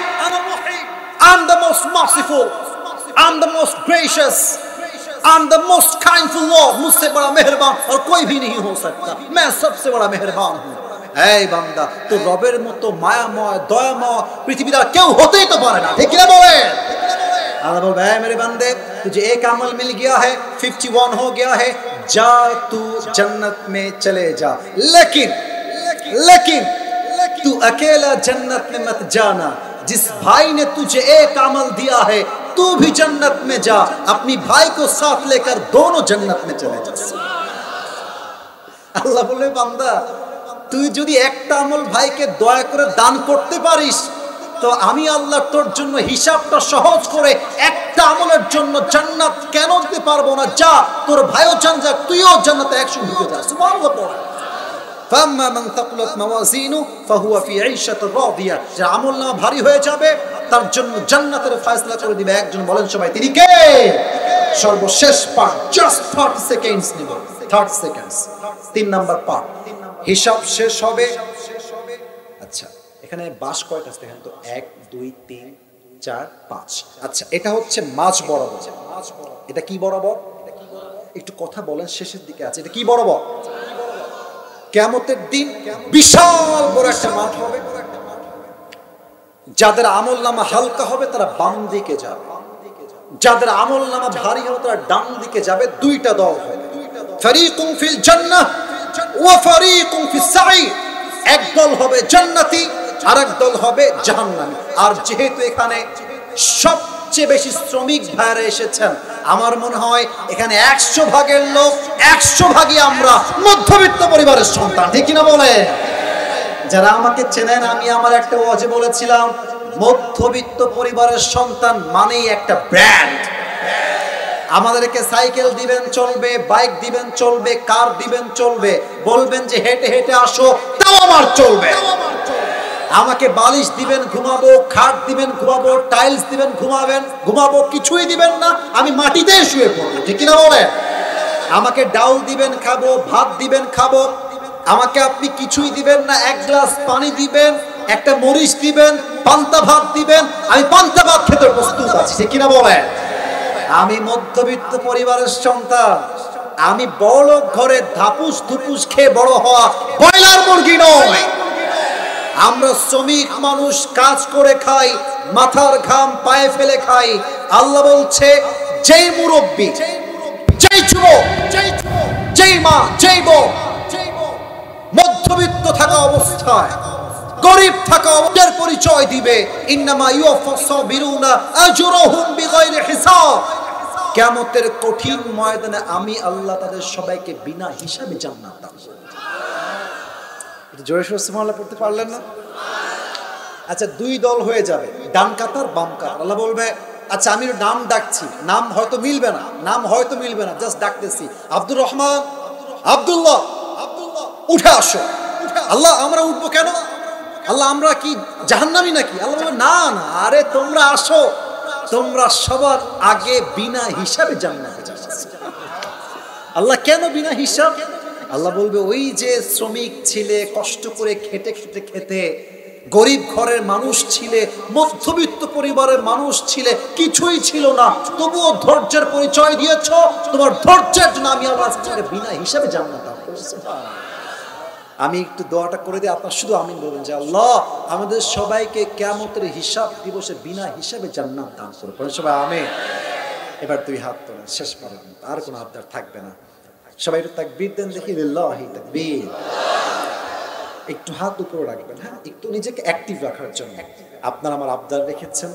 I'm the most merciful, I'm the most gracious, I'm the most kindful Lord, मुझसे बड़ा मेहरबान और कोई भी नहीं हो सकता, मैं सबसे बड़ा मेहरबान हूँ। এই বান্দা, তো রবের মতো মায়াময় দয়াময় পৃথিবীতে কেউ হতেই তো পারে না, ঠিক কি না বলে? अल्लाह बोले, ऐ मेरे बंदे, तुझे एक अमल मिल गया है, 51 हो गया है, जा तू जन्नत में चले जा, लेकिन तू अकेला जन्नत में मत जाना, जिस भाई ने तुझे एक अमल दिया है तू भी जन्नत में जा, अपनी भाई को साथ लेकर दोनों जन्नत में चले जा। अल्लाह बोले, बांदा তুই যদি একটা আমল ভাইকে দয়া করে দান করতে পারিস তো আমি আল্লাহ তোর জন্য হিসাবটা সহজ করে একটা আমলের জন্য জান্নাত কেন দিতে পারবো না? যা, তোর ভাইও জান্নাত, তুইও জান্নাতে একসঙ্গে ঢুকে যা। সুবহানাল্লাহ। ফাম্মা মান তাকুলাত মাওয়াজিনু ফাহুয়া ফি ঈশাতির রাদিয়া, যে আমলনামা ভারী হয়ে যাবে তার জন্য জান্নাতের ফয়সালা করে দিবে একজন। বলেন সবাই তিনি কে? সর্বশেষ পার্ট, জাস্ট 30 সেকেন্ডস নিব, 30 সেকেন্ডস, 3 নাম্বার পার্ট, হিসাব শেষ হবে। আচ্ছা এখানে বাস কয়টা আছে দেখেন তো, 1 2 3 4 5। আচ্ছা এটা হচ্ছে মাঝ বরাবর। এটা কি বরাবর? একটু কথা বলেন, শেষের দিকে আছে। এটা কি বরাবর? কিয়ামতের দিন বিশাল বড় একটা মাঠ হবে, যাদের আমলনামা হালকা হবে তারা বাম দিকে যাবে, যাদের আমলনামা ভারী হবে তারা ডান দিকে যাবে। দুইটা দল হবে, ফারীকুন ফিল জান্নাহ ওয়া ফারীকুন ফিস সাঈর। এক দল হবে জান্নাতি, আরেক দল হবে জাহান্নামী। আর যেহেতু এখানে সবচেয়ে বেশি শ্রমিক ভাইরা এসেছেন, আমার মনে হয় এখানে 100 ভাগের লোক 100 ভাগই আমরা মধ্যবিত্ত পরিবারের সন্তান, ঠিক কিনা বলে? যারা আমাকে চেনেন, আমি আমার একটা ওয়াজে বলেছিলাম মধ্যবিত্ত পরিবারের সন্তান মানেই একটা ব্র্যান্ড। আমাদেরকে সাইকেল দিবেন চলবে, বাইক দিবেন চলবে, কার দিবেন চলবে, বলবেন যে হেঁটে হেঁটে আসো তাও আমার চলবে। আমাকে বালিশ দিবেন ঘুমাবো, খাট দিবেন ঘুমাবো, টাইলস দিবেন ঘুমাবো, কিছুই দিবেন না আমি মাটিতে শুয়ে পড়বো, ঠিক কিনা বলে? আমাকে ডাউল দিবেন খাবো, ভাত দিবেন খাবো, আমাকে আপনি কিছুই দিবেন না, এক গ্লাস পানি দিবেন, একটা মরিচ দিবেন, পান্তা ভাত দিবেন, আমি পান্তা ভাত খেতে প্রস্তুত আছি, ঠিক কিনা বলে? আমি মধ্যবিত্ত পরিবারের সন্তান, আমি বড়লোক ঘরে ধাপুস ধুপুস খেয়ে বড় হওয়া ব্রয়লার মুরগি নয়। আমরা শ্রমিক মানুষ, কাজ করে খাই, মাথার ঘাম পায়ে ফেলে খাই। আল্লাহ বলছে যেই মুরব্বী, যেই যুবক, যেই মা, যেই বউ মধ্যবিত্ত থাকা অবস্থায় গরিব থাকা অবস্থার পরিচয় দিবে, ইন্নামা ইউওয়াফাস সাবিরুনা আজরুহুম বিগাইরি হিসাব, কিয়ামতের কঠিন ময়দানে আমি আল্লাহ তাদের সবাইকে বিনা হিসাবে জান্নাত দান করব। এটা জোরে সোরে সুবহানাল্লাহ পড়তে পারলেন না? আচ্ছা দুই দল হয়ে যাবে, ডান কাতার বাম কাতার। আল্লাহ বলবে আচ্ছা আমি নাম ডাকছি, নাম হয়তো মিলবে না, জাস্ট ডাকতেছি, আব্দুর রহমান, আব্দুল্লাহ, উঠে আসো। আল্লাহ আমরা উঠবো কেন? আল্লাহ আমরা কি জাহান্নামী নাকি? আল্লাহ বলবে না না, আরে তোমরা আসো, তোমরা সবার আগে বিনা হিসাবে জান্নাতে যাবে। আল্লাহ কেন বিনা হিসাব? আল্লাহ বলবে ওই যে শ্রমিক ছিলে, কষ্ট করে খেটে খেটে খেতে, গরিব ঘরের মানুষ ছিলে, মধ্যবিত্ত পরিবারের মানুষ ছিলে, কিছুই ছিল না, তবুও ধৈর্যের পরিচয় দিয়েছ, তোমার ধৈর্যের জন্য আমি আল্লাহ তোমাকে বিনা হিসাবে জান্নাত দান করেছি। আমি একটু দোয়াটা করে দিই, আপনার শুধু আমিন বলবেন যে আল্লাহ আমাদের সবাইকে কিয়ামতের হিসাব দিবসে বিনা হিসাবে জান্নাত দান করুন। সবাই আমিন। এবার দুই হাত তোলেন, শেষ করেন, আর কোনো আবদার থাকবে না। সবাই একটু তাকবীর দেন দেখি, লিল্লাহি তাকবীর। একটু হাত উপরে রাখবেন, হ্যাঁ, একটু নিজেকে অ্যাক্টিভ রাখার জন্য। আপনারা আমার আবদার রেখেছেন,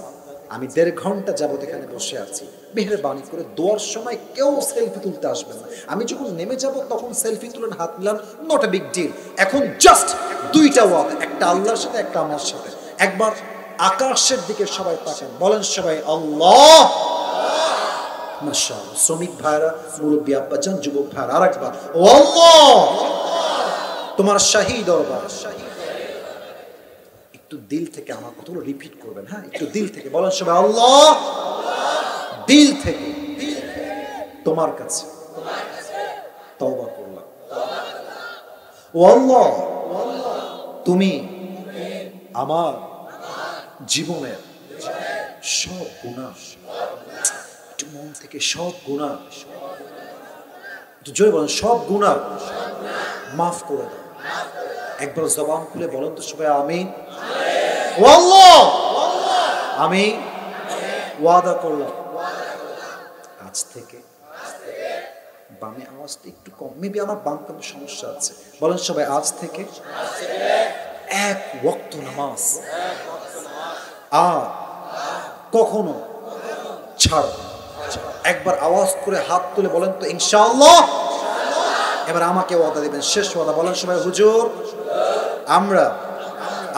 আমি 1.5 ঘন্টা যাবত এখানে বসে আছি, মেহেরবানি করে দোয়ার সময় কেউ সেলফি তুলতে আসবেন না। আমি যখন নেমে যাব তখন সেলফি তুলেন, হাত মিলান, নট এ বিগ ডিল। এখন জাস্ট দুইটা ওয়াদা, একটা আল্লাহর সাথে, একটা আমার সাথে। একবার আকাশের দিকে সবাই তাকান, বলেন সবাই আল্লাহ। মাশাআল্লাহ, শ্রমিক ভাইরা, মুরব্বী আব্বাজান, যুবক ভাইরা আরেকবার ও আল্লাহ, তোমার শাহী দরবার। একটু দিল থেকে আমার কথাগুলো রিপিট করবেন, হ্যাঁ, একটু দিল থেকে বলেন সবাই আল্লাহ। দিল থেকে তোমার কাছে তওবা করলাম, ও আল্লাহ তুমি আমার জীবনের সব গুনাহ, একটু মন থেকে সব গুনাহ, একটু জোরে বলেন সব গুনাহ মাফ করে দাও। একবার জবান খুলে বলেন তো সবাই আমিন। ও আল্লাহ আমি ওয়াদা করলাম আজ থেকে, বামে আওয়াজটা একটু কম, মেবি আমার বাম কানে সমস্যা আছে, বলেন সবাই আজ থেকে 1 ওয়াক্ত নামাজ আর কখনো ছাড়ব না। একবার আওয়াজ করে হাত তুলে বলেন তো ইনশাআল্লাহ। এবার আমাকে ওয়াদা দিবেন, শেষ ওয়াদা, বলেন সবাই হুজুর আমরা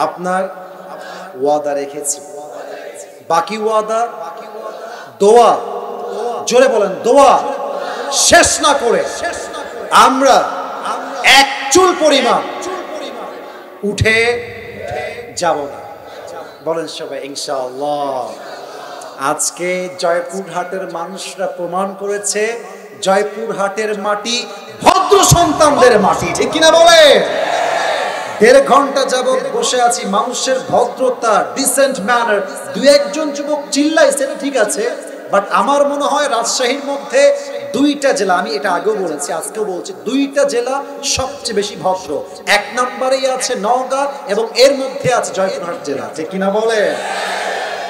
আপনার ওয়াদা রেখেছি, বাকি ওয়াদা দোয়া, জোরে বলেন দোয়া শেষ না করে আমরা 1 চুল পরিমাণ উঠে যাব না। বলেন সবাই ইনশাআল্লাহ। আজকে জয়পুরহাটের মানুষরা প্রমাণ করেছে জয়পুরহাটের মাটি ভদ্র সন্তানদের মাটি, ঠিক কিনা বলে? 1.5 ঘন্টা যাবত বসে আছি, মানুষের ভদ্রতা, ডিসেন্ট ম্যানার, দুই একজন যুবক চিল্লাইছে ঠিক আছে, বাট আমার মনে হয় রাজশাহীর মধ্যে 2টা জেলা, আমি এটা আগেও বলেছি আজকেও বলছি, 2টা জেলা সবচেয়ে বেশি ভদ্র। 1 নম্বরেই আছে নওগাঁ এবং এর মধ্যে আছে জয়পুরহাট জেলা, ঠিক কিনা বলে?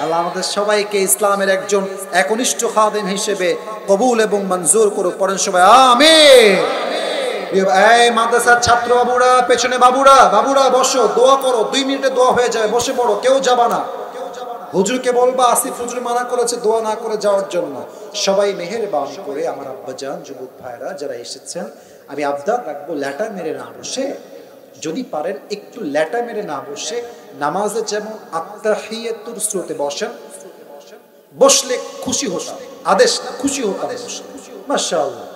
আল্লাহ আমাদের সবাইকে ইসলামের একজন একনিষ্ঠ খাদেম হিসেবে কবুল এবং মঞ্জুর করুক। পড়েন সবাই আমিন। এই মাদ্রাসার ছাত্র বাবুরা, পেছনে বাবুরা, বাবুরা বসো, দোয়া করো, 2 মিনিটে দোয়া হয়ে যাবে, বসে পড়ো, কেউ যাবা না। হুজুরকে বলবা আসিফ হুজুর মানা করেছে দোয়া না করে যাওয়ার জন্য। সবাই মেহেরবানি করে আমার আব্বাজান, যুবক ভাইরা যারা এসেছেন, আমি আবদার রাখবো ল্যাটা মেরে না বসে, যদি পারেন একটু ল্যাটা মেরে না বসে, নামাজে যেমন আত্তাহিয়াতুর স্রোতে বসেন, বসলে খুশি হতাম, আদেশ না খুশি হতাম। মাশাআল্লাহ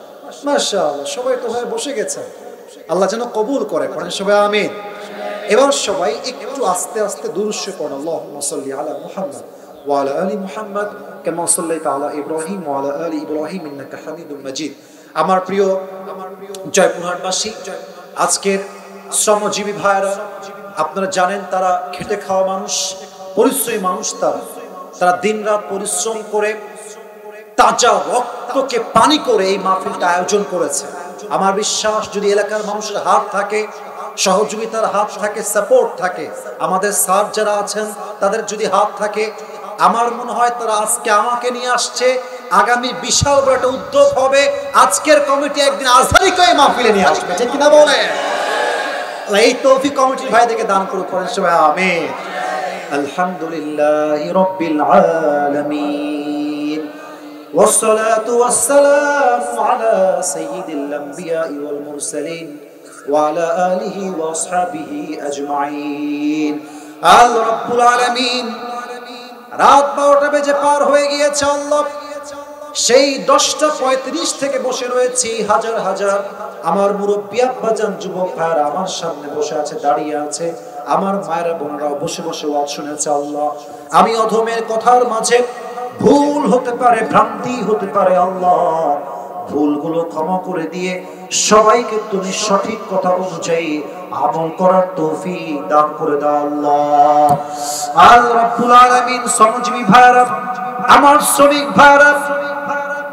মাশাআল্লাহ, সবাই তো ভাই বসে গেছেন, আল্লাহ যেন কবুল করে। পড়েন সবাই আমিন। এবার সবাই একটু আস্তে আস্তে দুরূদ শরীফ পড়ুন। আল্লাহুম্মা সাল্লি আলা মুহাম্মদ ওয়া আলা আলি মুহাম্মদ কামা সাল্লাইতা আলা ইব্রাহিম ওয়া আলা আলি ইব্রাহিম ইন্নাকা হামিদুম মাজিদ। আমার প্রিয় জয়পুরহাটবাসী, আজকের শ্রমজীবী ভাইরা, আপনারা জানেন তারা খেটে খাওয়া মানুষ, পরিশ্রমী মানুষ, তারা দিনরাত পরিশ্রম করে তাজা রক্তকে পানি করে এই মাহফিলটা আয়োজন করেছে। আমার বিশ্বাস যদি এলাকার মানুষের হাত থাকে, সহযোগিতার হাত থাকে, সাপোর্ট থাকে, আমাদের স্যার যারা আছেন তাদের যদি হাত থাকে, আমার মনে হয় তারা আজকে আমাকে নিয়ে আসছে, আগামী বিশাল বড় একটা উদ্যোগ হবে, আজকের কমিটি একদিন আজহারিকে এই মাহফিলে নিয়ে আসবে, ঠিক কিনা বলে? এই তৌফিক কমিটির ভাইদেরকে দান করুক। করেন সবাই আমিন। আলহামদুলিল্লাহি রাব্বিল আলামিন والصلاة والسلام على سيد الأنبياء والمرسلين وعلى آله وأصحابه أجمعين الرب العالمين। রাত 12টা বেজে পার হয়ে গিয়েছে আল্লাহ, সেই 10:35 থেকে বসে রয়েছি, হাজার হাজার আমার মুরব্বী আব্বাজান, যুবক ভাইরা আমার সামনে বসে আছে, দাঁড়িয়ে আছে, আমার মায়েরা বোনেরাও বসে বসে ওয়াজ শুনেছে। আল্লাহ, আমি অধমের কথার মাঝে ভুল হতে পারে, ভ্রান্তি হতে পারে, আল্লাহ ভুলগুলো ক্ষমা করে দিয়ে সবাইকে তুমি সঠিক কথা অনুযায়ী আমল করার তৌফিক দান করে দাও আল্লাহ। আল্লাহ রাব্বুল আলামিন, শ্রমজীবী ভাইরা, আমার শ্রমিক ভাইরা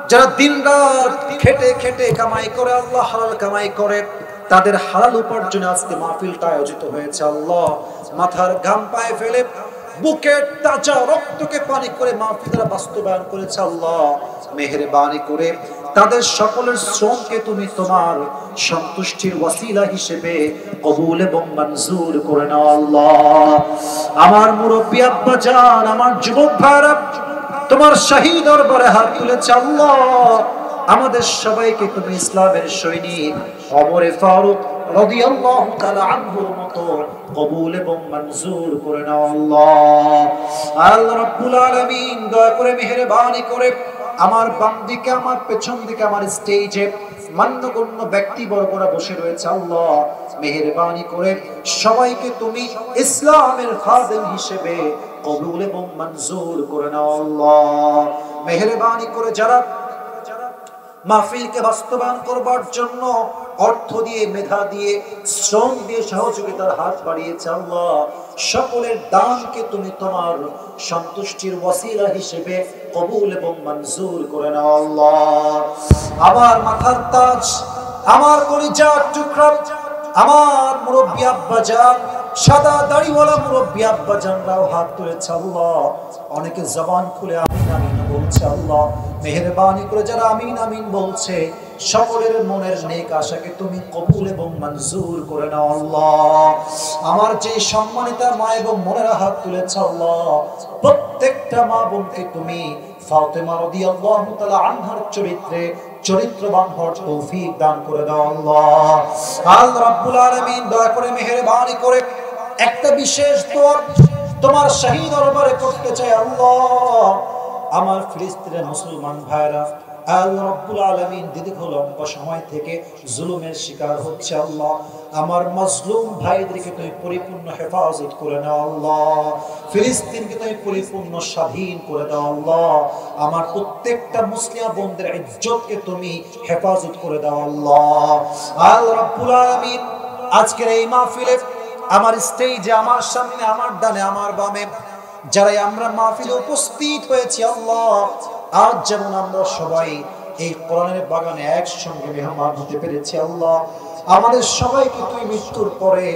যারা দিনরাত খেটে খেটে কামাই করে, আল্লাহ হালাল কামাই করে, তাদের হালাল উপার্জনে আজকে মাহফিলটা আয়োজিত হয়েছে। আল্লাহ মাথার ঘাম পায়ে ফেলে বুকের তাজা রক্তকে পানি করে মাহফিলটা বাস্তবায়ন করেছে। আল্লাহ মেহেরবানি করে তাদের সকলের শ্রমকে তুমি তোমার সন্তুষ্টির ওয়াসিলা হিসেবে কবুল এবং মঞ্জুর করে নাও আল্লাহ। আমার মুরব্বী আব্বা জান, আমার যুবক ভাইরা তোমার শাহী দরবারে হাত তুলেছে আল্লাহ, আমাদের সবাইকে তুমি ইসলামের সৈনিক ওমর ফারুক রাদিয়াল্লাহু তাআলা আনহুর মতো কবুল এবং মঞ্জুর করে নাও আল্লাহ। আল্লাহ রাব্বুল আলামিন দয়া করে মেহেরবানি করে আমার বাম দিকে, আমার পেছন দিকে, আমার স্টেজে মান্যগণ্য ব্যক্তিবর্গরা বসে রয়েছে, আল্লাহ মেহেরবানি করে সবাইকে তুমি ইসলামের খাদেম হিসেবে কবুল এবং মঞ্জুর করে নাও আল্লাহ। মেহেরবানি করে যারা মাহফিলকে বাস্তবায়ন করবার জন্য অর্থ দিয়ে, মেধা দিয়ে, শ্রম দিয়ে সহযোগিতার হাত বাড়িয়েছে, আল্লাহ সকলের দানকে তুমি তোমার সন্তুষ্টির ওয়াসিলা হিসেবে কবুল এবং মঞ্জুর করে নাও আল্লাহ। আমার মাথার তাজ, আমার কলিজার টুকরা, আমার মুরব্বী আব্বাজান, সাদা দাড়িওয়ালা মুরব্বী আব্বাজানরাও হাত তুলেছে আল্লাহ, অনেকে জবান খুলে আমিন আমিন বলছে আল্লাহ। মেহেরবানি করে যারা আমিন আমিন বলছে সকলের মনের নেক আশাকে তুমি কবুল এবং মঞ্জুর করে নাও আল্লাহ। আমার যে সম্মানিতা মা এবং বোনেরা হাত তুলেছে আল্লাহ, প্রত্যেকটা মা বোনকে তুমি ফাতেমা রাদিয়াল্লাহু তাআলা আনহার চরিত্রে চরিত্রবান হওয়ার তৌফিক দান করে দাও আল্লাহ। আল্লাহ রাব্বুল আলামিন দয়া করে মেহেরবানি করে একটা বিশেষ দোয়া তোমার শাহী দরবারে করতে চাই আল্লাহ। আমার ফিলিস্তিনের মুসলমান ভাইরা আল্লাহ রাব্বুল আলামিন দীর্ঘ লম্বা সময় থেকে জুলুমের শিকার হচ্ছে আল্লাহ, আমার মাজলুম ভাইদেরকে তুমি পরিপূর্ণ হেফাজত করে নাও আল্লাহ, ফিলিস্তিনকে তুমি পরিপূর্ণ স্বাধীন করে দাও আল্লাহ, আমার প্রত্যেকটা মুসলিম বোনদের ইজ্জতকে তুমি হেফাজত করে দাও আল্লাহ। আল্লাহ রাব্বুল আলামিন আজকের এই মাহফিলে আমার স্টেজে, আমার সামনে, আমার ডানে, আমার বামে যারাই আমরা মাহফিলে উপস্থিত হয়েছি আল্লাহ, আজ যেমন আমরা সবাই এই কোরআনের বাগানে একসঙ্গে মেহমান হতে পেরেছি আল্লাহ, আমাদের সবাইকে তুই মৃত্যুর পরে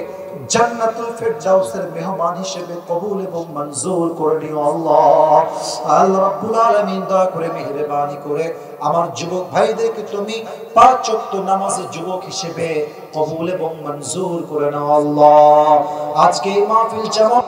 জান্নাতুল ফেরদাউসের মেহমান হিসেবে কবুল এবং মঞ্জুর করে নিও আল্লাহ। আল্লাহ রাব্বুল আলামিন দয়া করে মেহেরবানি করে আমার যুবক ভাইদেরকে তুমি 5 ওয়াক্ত নামাজের যুবক হিসেবে কবুল এবং মঞ্জুর করে নাও আল্লাহ। আজকে এই মাহফিল যেমন